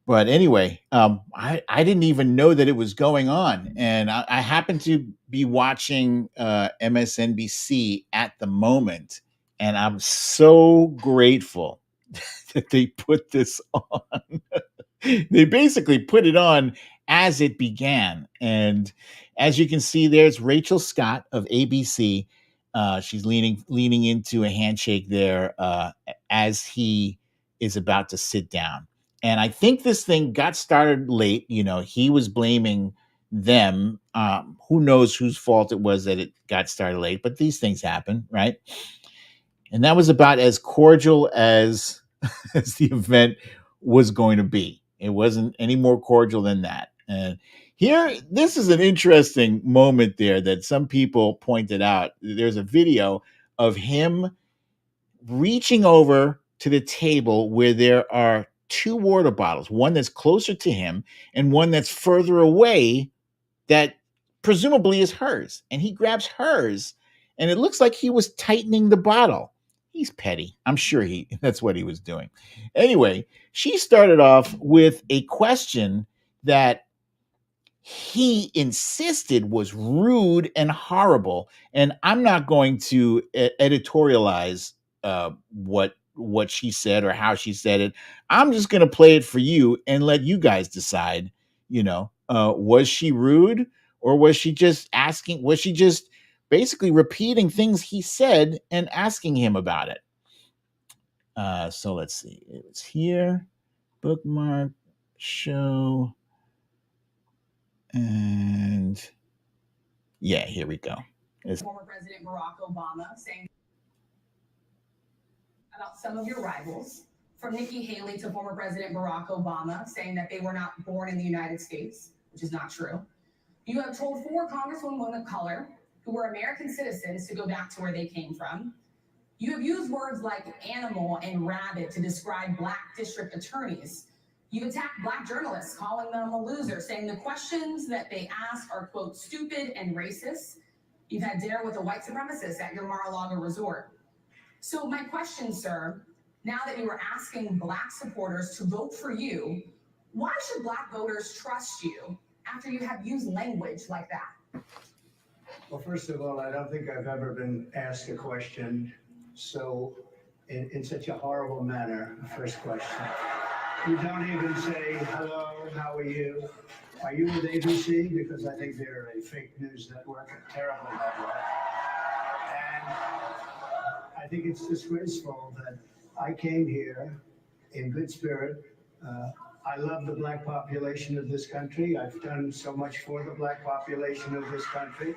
But anyway, I didn't even know that it was going on. And I happened to be watching MSNBC at the moment. And I'm so grateful that they put this on. They basically put it on as it began. And as you can see, there's Rachel Scott of ABC. She's leaning into a handshake there as he is about to sit down. And I think this thing got started late. He was blaming them. Who knows whose fault it was that it got started late, but these things happen, right? And that was about as cordial as, as the event was going to be. It wasn't any more cordial than that. And here, this is an interesting moment there that some people pointed out. There's a video of him reaching over to the table where there are two water bottles, one that's closer to him and one that's further away that presumably is hers. And he grabs hers, and it looks like he was tightening the bottle. He's petty. I'm sure that's what he was doing. Anyway, she started off with a question that he insisted was rude and horrible. And I'm not going to editorialize what she said or how she said it. I'm just going to play it for you and let you guys decide. Was she rude, or was she just asking? Was she just basically repeating things he said and asking him about it? So let's see. It's here. Bookmark, show. And yeah, here we go. Former President Barack Obama saying about some of your rivals, from Nikki Haley to former President Barack Obama, saying that they were not born in the United States, which is not true. You have told 4 congresswomen of color who were American citizens to go back to where they came from. You have used words like animal and rabbit to describe Black district attorneys. You've attacked Black journalists, calling them a loser, saying the questions that they ask are, quote, stupid and racist. You've had dinner with a white supremacist at your Mar-a-Lago resort. So my question, sir, now that you are asking Black supporters to vote for you, why should Black voters trust you after you have used language like that? Well, first of all, I don't think I've ever been asked a question so in such a horrible manner. First question. You don't even say, hello, how are you? Are you with ABC? Because I think they're a fake news network, a terrible network. And I think it's disgraceful that I came here in good spirit. I love the Black population of this country. I've done so much for the Black population of this country,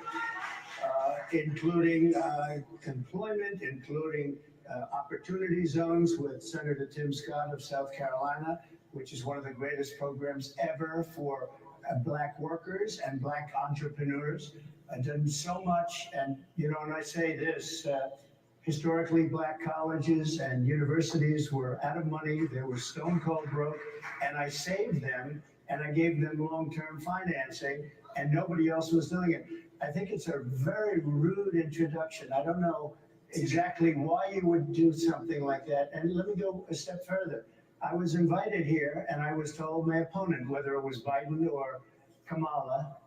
including employment, including opportunity zones with Senator Tim Scott of South Carolina, which is one of the greatest programs ever for Black workers and Black entrepreneurs. I've done so much, and and I say this, historically Black colleges and universities were out of money, they were stone cold broke, and I saved them, and I gave them long-term financing, and nobody else was doing it. I think it's a very rude introduction. I don't know exactly why you would do something like that. And let me go a step further. I was invited here, and I was told my opponent, whether it was Biden or Kamala,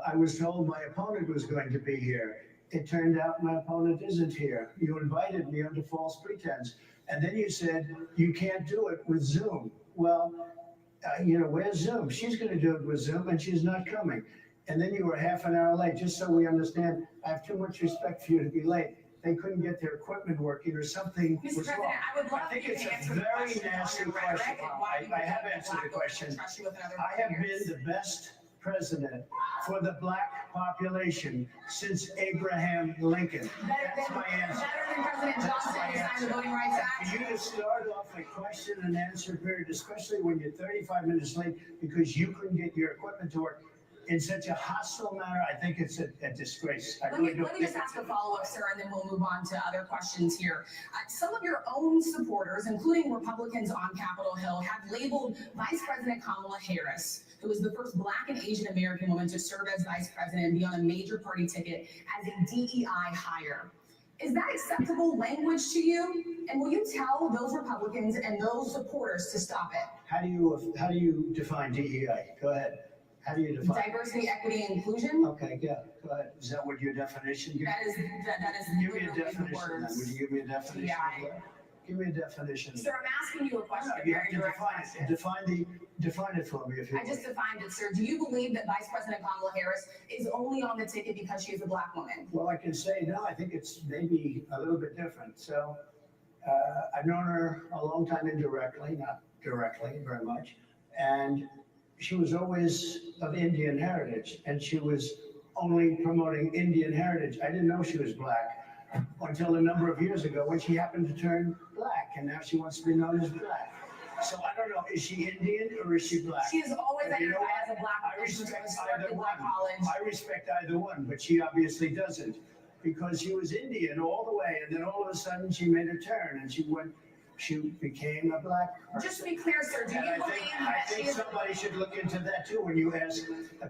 I was told my opponent was going to be here. It turned out my opponent isn't here. You invited me under false pretense. And then you said, you can't do it with Zoom. Well, where's Zoom? She's going to do it with Zoom, and she's not coming. And then you were half an hour late, just so we understand. I have too much respect for you to be late. They couldn't get their equipment working or something Mr. was President, wrong. I would love I think you it's to a answer the very question nasty on your rhetoric question. and why you I have think answered the Black voters question. trust you with another I have years. been the best president for the Black population since Abraham Lincoln. That's my answer. Better than President Johnson who signed the Voting Rights Act? For you to start off a question and answer period, especially when you're 35 minutes late because you couldn't get your equipment to work in such a hostile manner, I think it's a disgrace. Let me just ask a follow-up, sir, and then we'll move on to other questions here. Some of your own supporters, including Republicans on Capitol Hill, have labeled Vice President Kamala Harris, who was the first Black and Asian American woman to serve as vice president and be on a major party ticket, as a DEI hire. Is that acceptable language to you? And will you tell those Republicans and those supporters to stop it? How do you define DEI? Go ahead. How do you define diversity, equity, and inclusion? Okay, yeah, go ahead. Is that what your definition? That is give me a definition then. Would you give me a definition? Yeah. Give me a definition. Sir, I'm asking you a question. No, you have to define it for me if you I just defined it, sir. Do you believe that Vice President Kamala Harris is only on the ticket because she is a Black woman? Well, I can say no. I think it's maybe a little bit different. So I've known her a long time indirectly, not directly very much. And she was always of Indian heritage, and she was only promoting Indian heritage. I didn't know she was Black until a number of years ago when she happened to turn black, and now she wants to be known as black. So I don't know, is she Indian or is she black? She is always And you know identified as a black I woman. She respect goes to either black one. college. I respect either one, but she obviously doesn't, because she was Indian all the way, and then all of a sudden she made a turn and she became a black person. Just to be clear, sir, do you And I believe think that she is? somebody should look into that too when you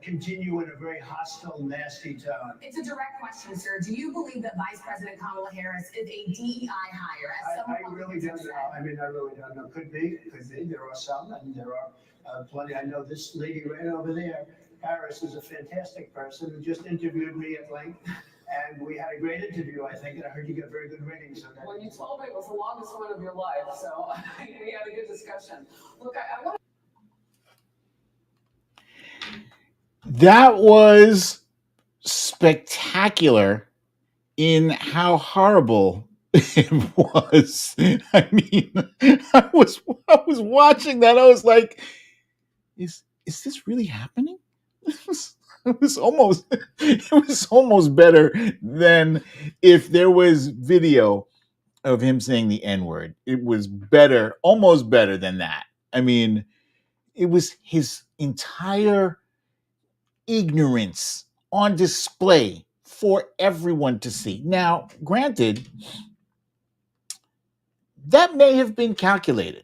continue in a very hostile, nasty tone. It's a direct question, sir. Do you believe that Vice President Kamala Harris is a DEI hire? As some I really don't know. I mean, I really don't know. Could be. There are some, and there are plenty. I know this lady right over there, Harris, is a fantastic person who just interviewed me at length. And we had a great interview, I think, and I heard you got very good ratings on that. Well, you told me it was the longest one of your life, so we had a good discussion. Look, I want That was spectacular in how horrible it was. I mean, I was watching that. I was like, is this really happening? It was almost better than if there was video of him saying the N-word. It was better, almost better than that. I mean, it was his entire ignorance on display for everyone to see. Now, granted, that may have been calculated.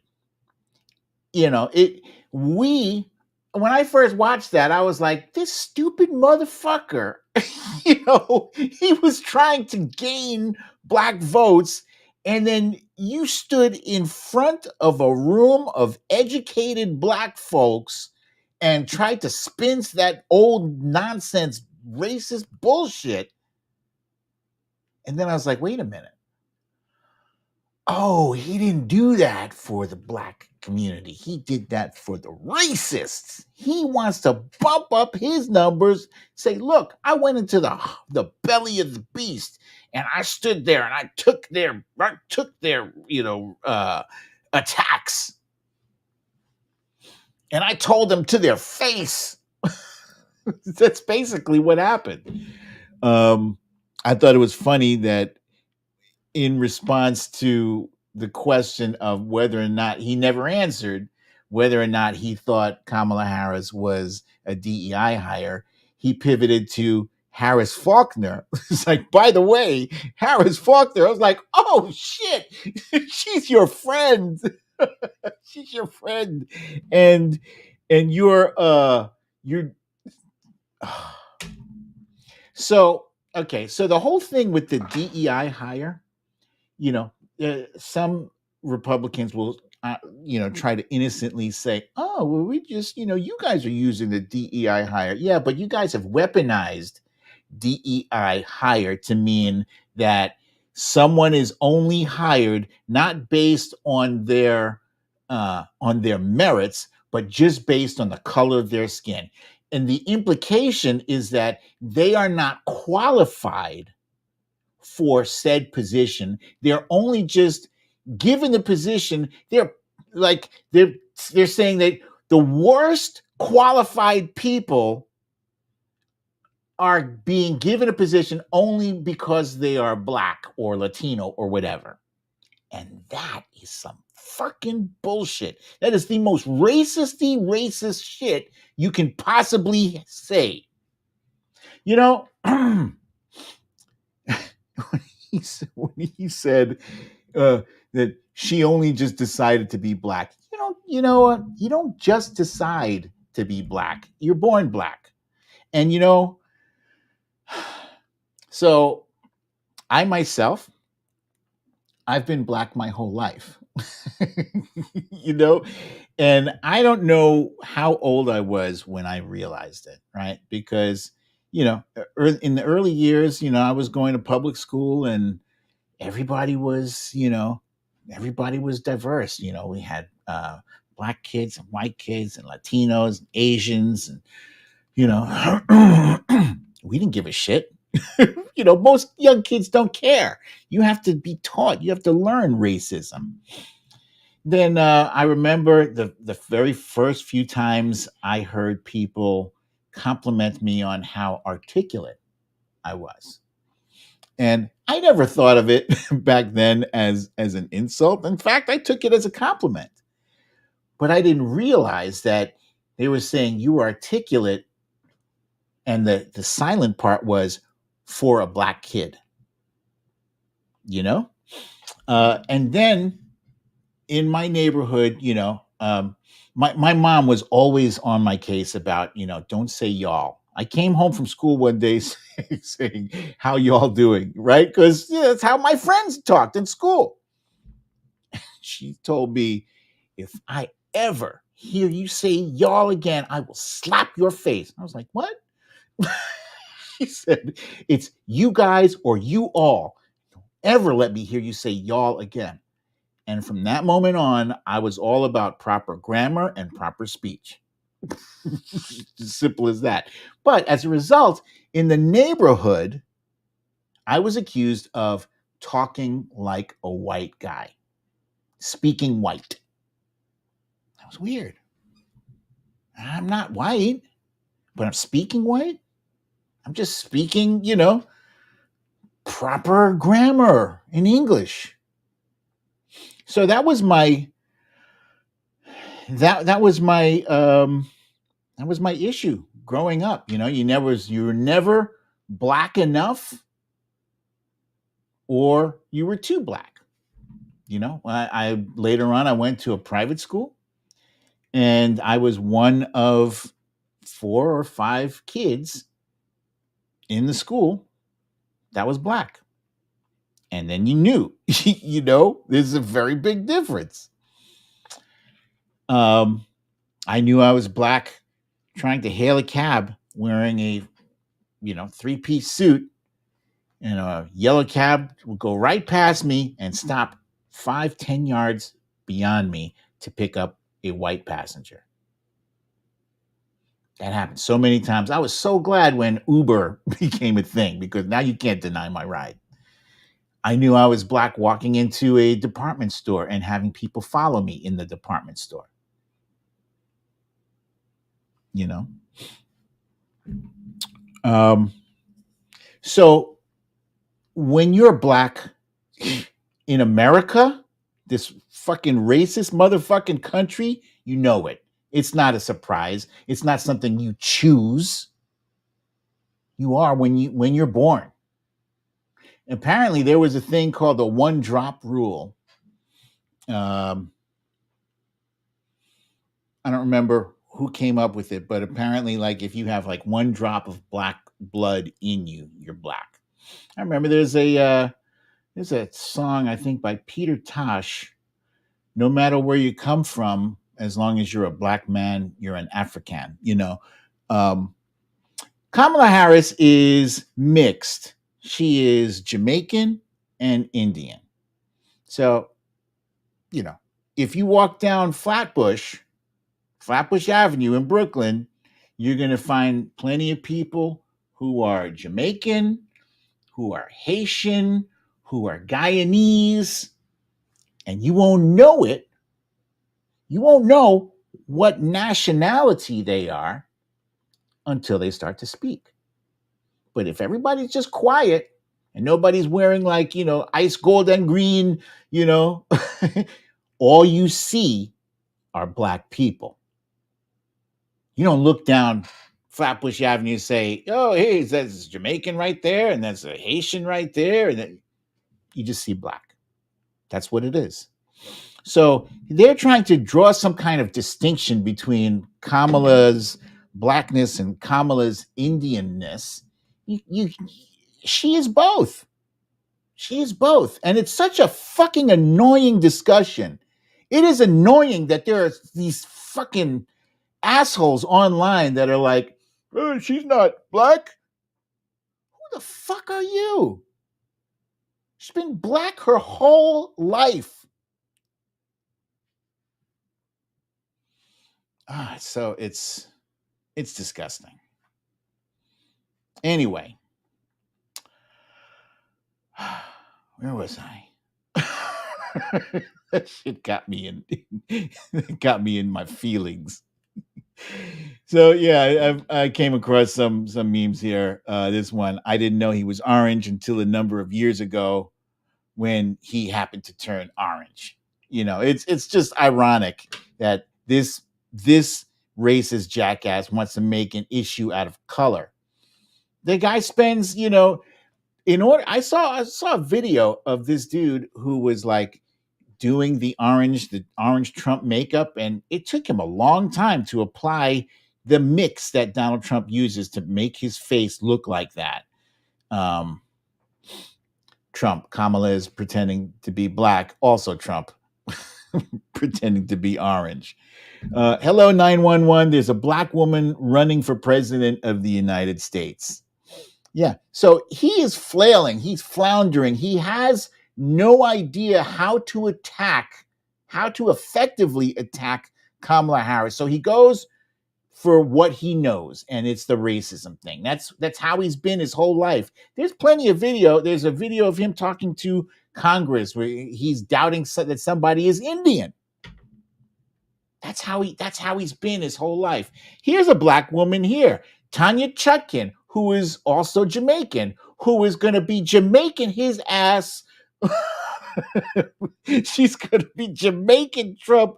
You know, when I first watched that, I was like, this stupid motherfucker, he was trying to gain black votes. And then you stood in front of a room of educated black folks and tried to spin that old nonsense racist bullshit. And then I was like, wait a minute. Oh, he didn't do that for the black community. He did that for the racists. He wants to bump up his numbers, say, look, I went into the belly of the beast and I stood there and I took their attacks. And I told them to their face. That's basically what happened. I thought it was funny that in response to the question of whether or not he never answered, whether or not he thought Kamala Harris was a DEI hire, he pivoted to Harris Faulkner. It's like, by the way, Harris Faulkner. I was like, oh shit, she's your friend. She's your friend. And you're so okay. So the whole thing with the DEI hire, some Republicans will, try to innocently say, oh, well, we just, you guys are using the DEI hire. Yeah, but you guys have weaponized DEI hire to mean that someone is only hired not based on their merits, but just based on the color of their skin. And the implication is that they are not qualified for said position. They're only just given the position. They're saying that the worst qualified people are being given a position only because they are black or Latino or whatever. And that is some fucking bullshit. That is the most racist shit you can possibly say. When he said that she only just decided to be black, you don't just decide to be black. You're born black. And so I myself, I've been black my whole life. And I don't know how old I was when I realized it, right? Because in the early years, I was going to public school and everybody was diverse. We had black kids and white kids and Latinos and Asians, and we didn't give a shit. Most young kids don't care. You have to be taught. You have to learn racism. Then I remember the very first few times I heard people compliment me on how articulate I was. And I never thought of it back then as an insult. In fact, I took it as a compliment. But I didn't realize that they were saying you were articulate, and the silent part was for a black kid. You know? And then in my neighborhood, my mom was always on my case about, don't say y'all. I came home from school one day saying, how y'all doing? Right? Because that's how my friends talked in school. She told me, if I ever hear you say y'all again, I will slap your face. I was like, what? She said, it's you guys or you all. Don't ever let me hear you say y'all again. And from that moment on, I was all about proper grammar and proper speech. As simple as that. But as a result, in the neighborhood, I was accused of talking like a white guy, speaking white. That was weird. I'm not white, but I'm speaking white. I'm just speaking, proper grammar in English. So that was my that was my issue growing up. You were never black enough, or you were too black. I later on I went to a private school, and I was one of 4 or 5 kids in the school that was black. And then you knew, there's a very big difference. I knew I was black trying to hail a cab wearing a 3-piece suit, and a yellow cab would go right past me and stop 5-10 yards beyond me to pick up a white passenger. That happened so many times. I was so glad when Uber became a thing, because now you can't deny my ride. I knew I was black walking into a department store and having people follow me in the department store. So when you're black in America, this fucking racist motherfucking country, you know it. It's not a surprise. It's not something you choose. You are when you're born. Apparently, there was a thing called the 1-drop rule. I don't remember who came up with it, but apparently, like, if you have like 1 drop of black blood in you, you're black. I remember there's a song, I think, by Peter Tosh. No matter where you come from, as long as you're a black man, you're an African. Kamala Harris is mixed. She is Jamaican and Indian. So, if you walk down Flatbush Avenue in Brooklyn, you're going to find plenty of people who are Jamaican, who are Haitian, who are Guyanese, and you won't know it. You won't know what nationality they are until they start to speak. But if everybody's just quiet and nobody's wearing like, ice gold and green, all you see are black people. You don't look down Flatbush Avenue and say, oh, hey, that's Jamaican right there, and that's a Haitian right there. And then you just see black. That's what it is. So they're trying to draw some kind of distinction between Kamala's blackness and Kamala's Indianness. She is both. She is both. And it's such a fucking annoying discussion. It is annoying that there are these fucking assholes online that are like, oh, she's not black. Who the fuck are you? She's been black her whole life. So it's disgusting. Anyway, where was I? That shit got me in my feelings. So yeah, I came across some memes here. This one, I didn't know he was orange until a number of years ago when he happened to turn orange. You know, it's just ironic that this racist jackass wants to make an issue out of color. The guy spends, in order. I saw a video of this dude who was like doing the orange Trump makeup, and it took him a long time to apply the mix that Donald Trump uses to make his face look like that. Trump, Kamala is pretending to be black, also Trump pretending to be orange. Hello 911, there's a black woman running for president of the United States. Yeah, so he is flailing, he's floundering, he has no idea how to effectively attack Kamala Harris. So he goes for what he knows, and it's the racism thing. That's how he's been his whole life. There's plenty of video. There's a video of him talking to Congress where he's doubting that somebody is Indian. That's how he's been his whole life. Here's a black woman here, Tanya Chutkin, who is also Jamaican, who is going to be Jamaican his ass. She's going to be Jamaican Trump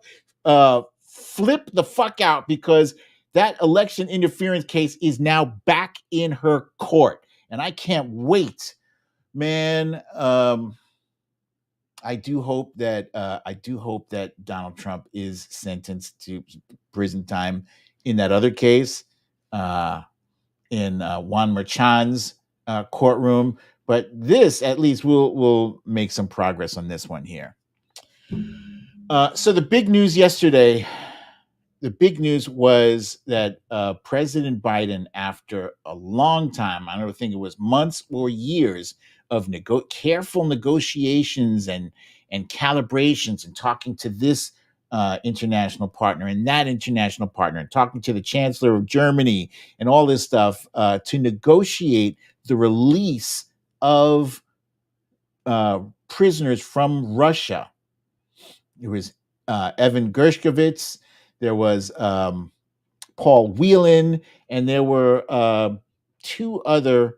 flip the fuck out because that election interference case is now back in her court. And I can't wait, man. I do hope that Donald Trump is sentenced to prison time in that other case, in Juan Merchan's courtroom. But this, at least, will make some progress on this one here. So the big news yesterday, was that President Biden, after a long time, I don't think it was months or years of careful negotiations and calibrations and talking to this international partner and that international partner and talking to the Chancellor of Germany and all this stuff to negotiate the release of prisoners from Russia. It was Evan Gershkovich, there was Paul Whelan, and there were two other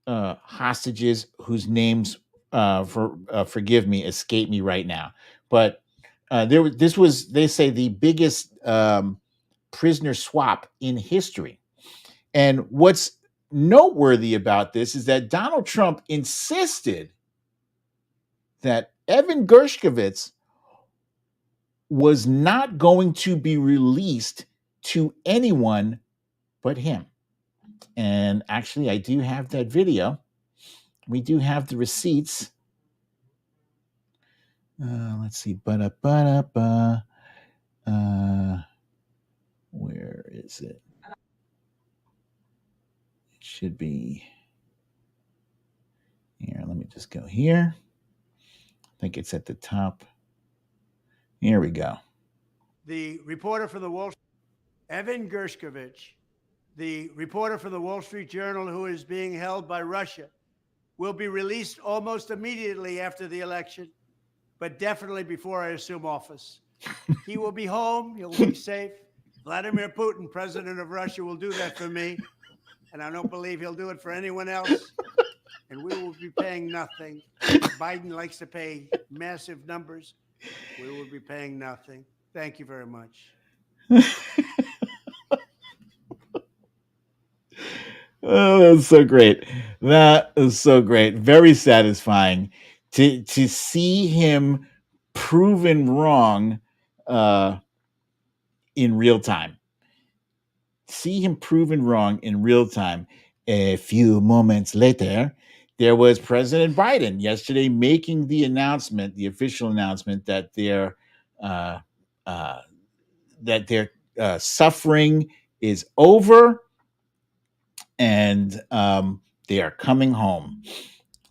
hostages whose names, forgive me, escape me right now. But this was, they say, the biggest prisoner swap in history. And what's noteworthy about this is that Donald Trump insisted that Evan Gershkovich was not going to be released to anyone but him. And actually, I do have that video. We do have the receipts. Let's see. Where is it? It should be here. Let me just go here. I think it's at the top. Here we go. The reporter for the Evan Gershkovich, the reporter for the Wall Street Journal who is being held by Russia, will be released almost immediately after the election, but definitely before I assume office. He will be home. He'll be safe. Vladimir Putin, president of Russia, will do that for me, and I don't believe he'll do it for anyone else. And we will be paying nothing. Biden likes to pay massive numbers. We will be paying nothing. Thank you very much. Oh, that's so great. That is so great. Very satisfying to see him proven wrong in real time. See him proven wrong in real time. A few moments later, there was President Biden yesterday making the announcement, the official announcement, that their suffering is over and they are coming home.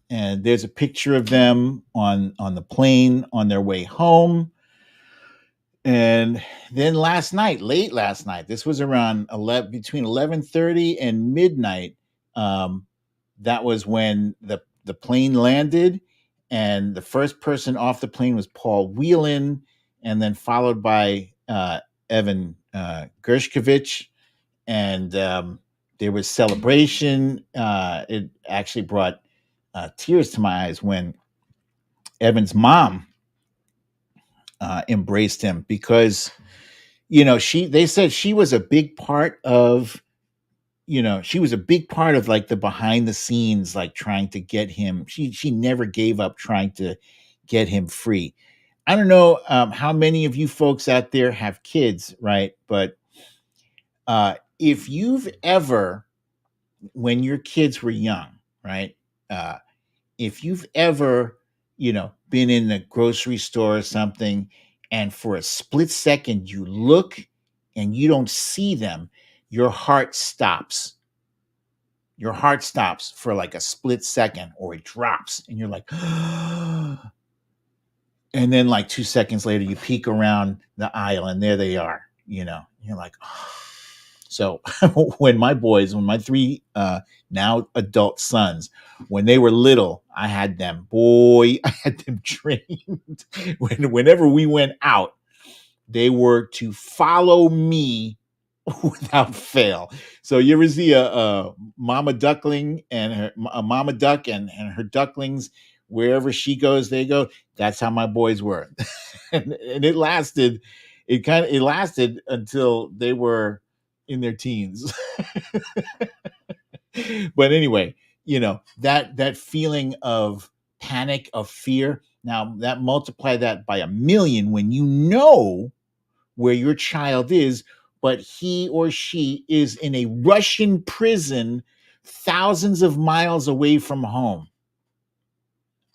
And there's a picture of them on the plane on their way home. And then late last night, this was around between 11:30 and midnight. That was when the plane landed, and the first person off the plane was Paul Whelan, and then followed by Evan Gershkovich, and there was celebration. It actually brought tears to my eyes when Evan's mom embraced him, because they said she was a big part of she was a big part of like the behind the scenes, like trying to get him. She never gave up trying to get him free. I don't know how many of you folks out there have kids, right? But if you've ever, when your kids were young, right? If you've ever, been in the grocery store or something, and for a split second you look and you don't see them, your heart stops. Your heart stops for like a split second, or it drops, and you're like, and then like 2 seconds later, you peek around the aisle, and there they are. You're like, oh. So when my three now adult sons, when they were little, I had them trained. Whenever we went out, they were to follow me without fail. So you ever see a mama duckling and a mama duck and her ducklings, wherever she goes, they go. That's how my boys were. and it lasted. It lasted until they were in their teens. But anyway, that feeling of panic, of fear. Now that multiply that by 1,000,000 when you know where your child is, but he or she is in a Russian prison thousands of miles away from home.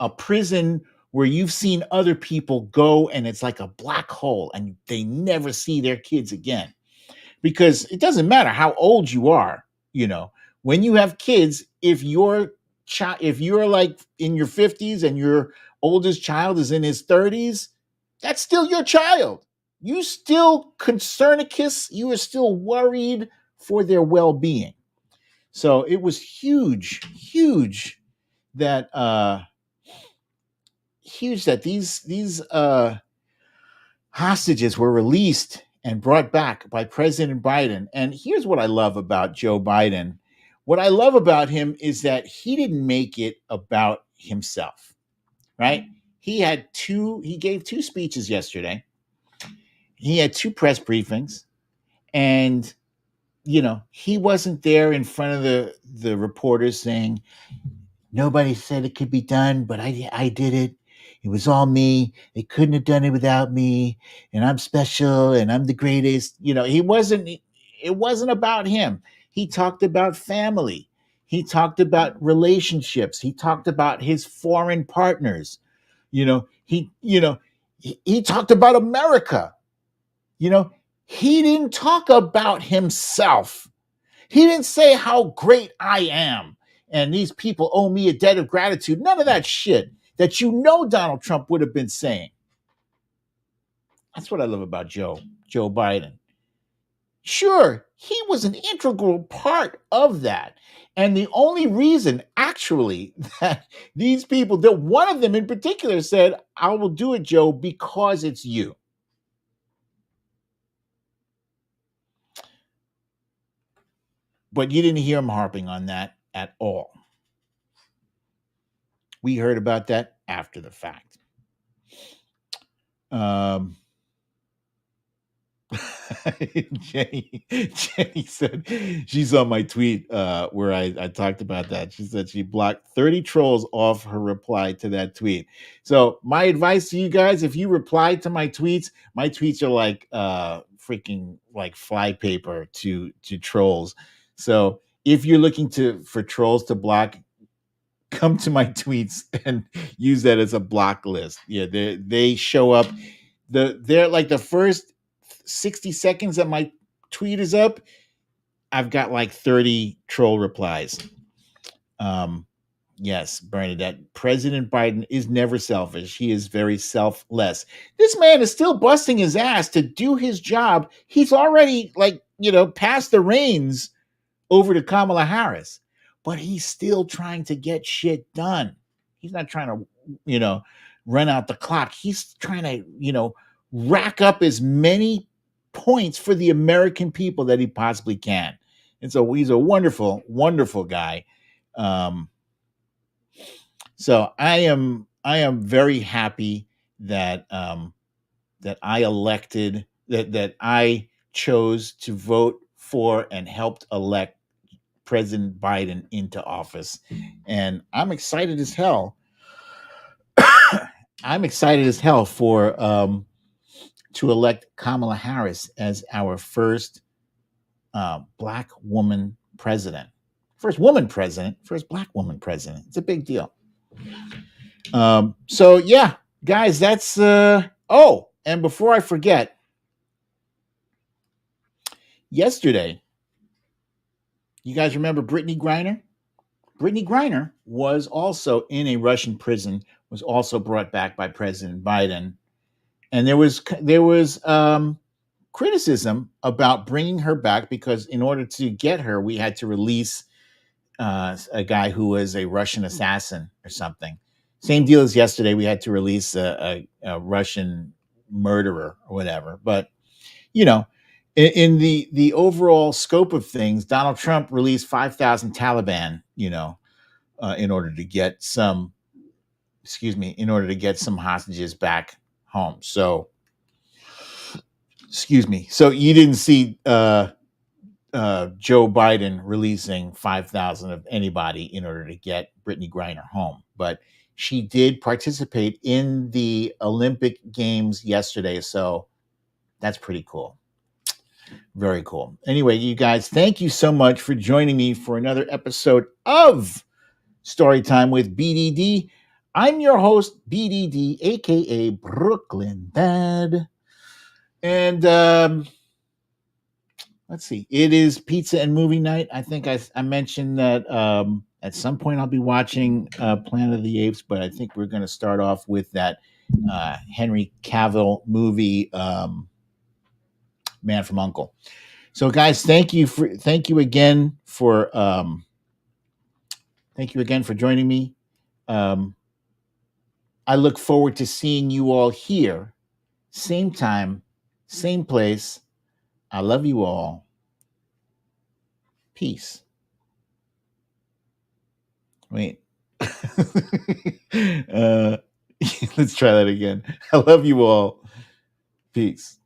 A prison where you've seen other people go, and it's like a black hole, and they never see their kids again. Because it doesn't matter how old you are, when you have kids, if you're like in your 50s and your oldest child is in his 30s, that's still your child. You still concernicus, you are still worried for their well-being. So it was huge that these hostages were released and brought back by President Biden. And here's what I love about Joe Biden. What I love about him is that he didn't make it about himself, right? He gave 2 speeches yesterday. He had 2 press briefings, and he wasn't there in front of the reporters saying, nobody said it could be done, but I did it. It was all me. They couldn't have done it without me, and I'm special, and I'm the greatest. It wasn't about him. He talked about family. He talked about relationships. He talked about his foreign partners. He talked about America. He didn't talk about himself. He didn't say how great I am and these people owe me a debt of gratitude. None of that shit that Donald Trump would have been saying. That's what I love about Joe Biden. Sure, he was an integral part of that. And the only reason, actually, that these people, that one of them in particular said, I will do it, Joe, because it's you. But you didn't hear him harping on that at all. We heard about that after the fact. Jenny said she's on my tweet where I talked about that. She said she blocked 30 trolls off her reply to that tweet. So my advice to you guys, if you reply to my tweets are like freaking like flypaper to trolls. So if you're looking for trolls to block, come to my tweets and use that as a block list. Yeah, they show up. They're like the first 60 seconds that my tweet is up, I've got like 30 troll replies. Yes, Bernadette, President Biden is never selfish. He is very selfless. This man is still busting his ass to do his job. He's already passed the reins over to Kamala Harris, but he's still trying to get shit done. He's not trying to, run out the clock. He's trying to, rack up as many points for the American people that he possibly can. And so he's a wonderful, wonderful guy. So I am very happy that that I chose to vote for and helped elect President Biden into office. And I'm excited as hell. I'm excited as hell for to elect Kamala Harris as our first black woman president. First woman president, first black woman president. It's a big deal. So yeah, guys, that's oh, and before I forget, yesterday, you guys remember Brittany Griner? Brittany Griner was also in a Russian prison, was also brought back by President Biden. And there was criticism about bringing her back because in order to get her, we had to release a guy who was a Russian assassin or something. Same deal as yesterday. We had to release a Russian murderer or whatever. But, you know, in the overall scope of things, Donald Trump released 5,000 Taliban, you know, in order to get some hostages back home. So, so you didn't see Joe Biden releasing 5,000 of anybody in order to get Brittany Griner home, but she did participate in the Olympic Games yesterday, so that's pretty cool. Very cool. Anyway, you guys, thank you so much for joining me for another episode of Storytime with BDD. I'm your host, BDD, aka Brooklyn Dad. And let's see, it is pizza and movie night. I think I mentioned that at some point I'll be watching Planet of the Apes, but I think we're going to start off with that Henry Cavill movie, Man from U.N.C.L.E. So, guys, thank you again for joining me. I look forward to seeing you all here, same time, same place. I love you all. Peace. Wait. Let's try that again. I love you all. Peace.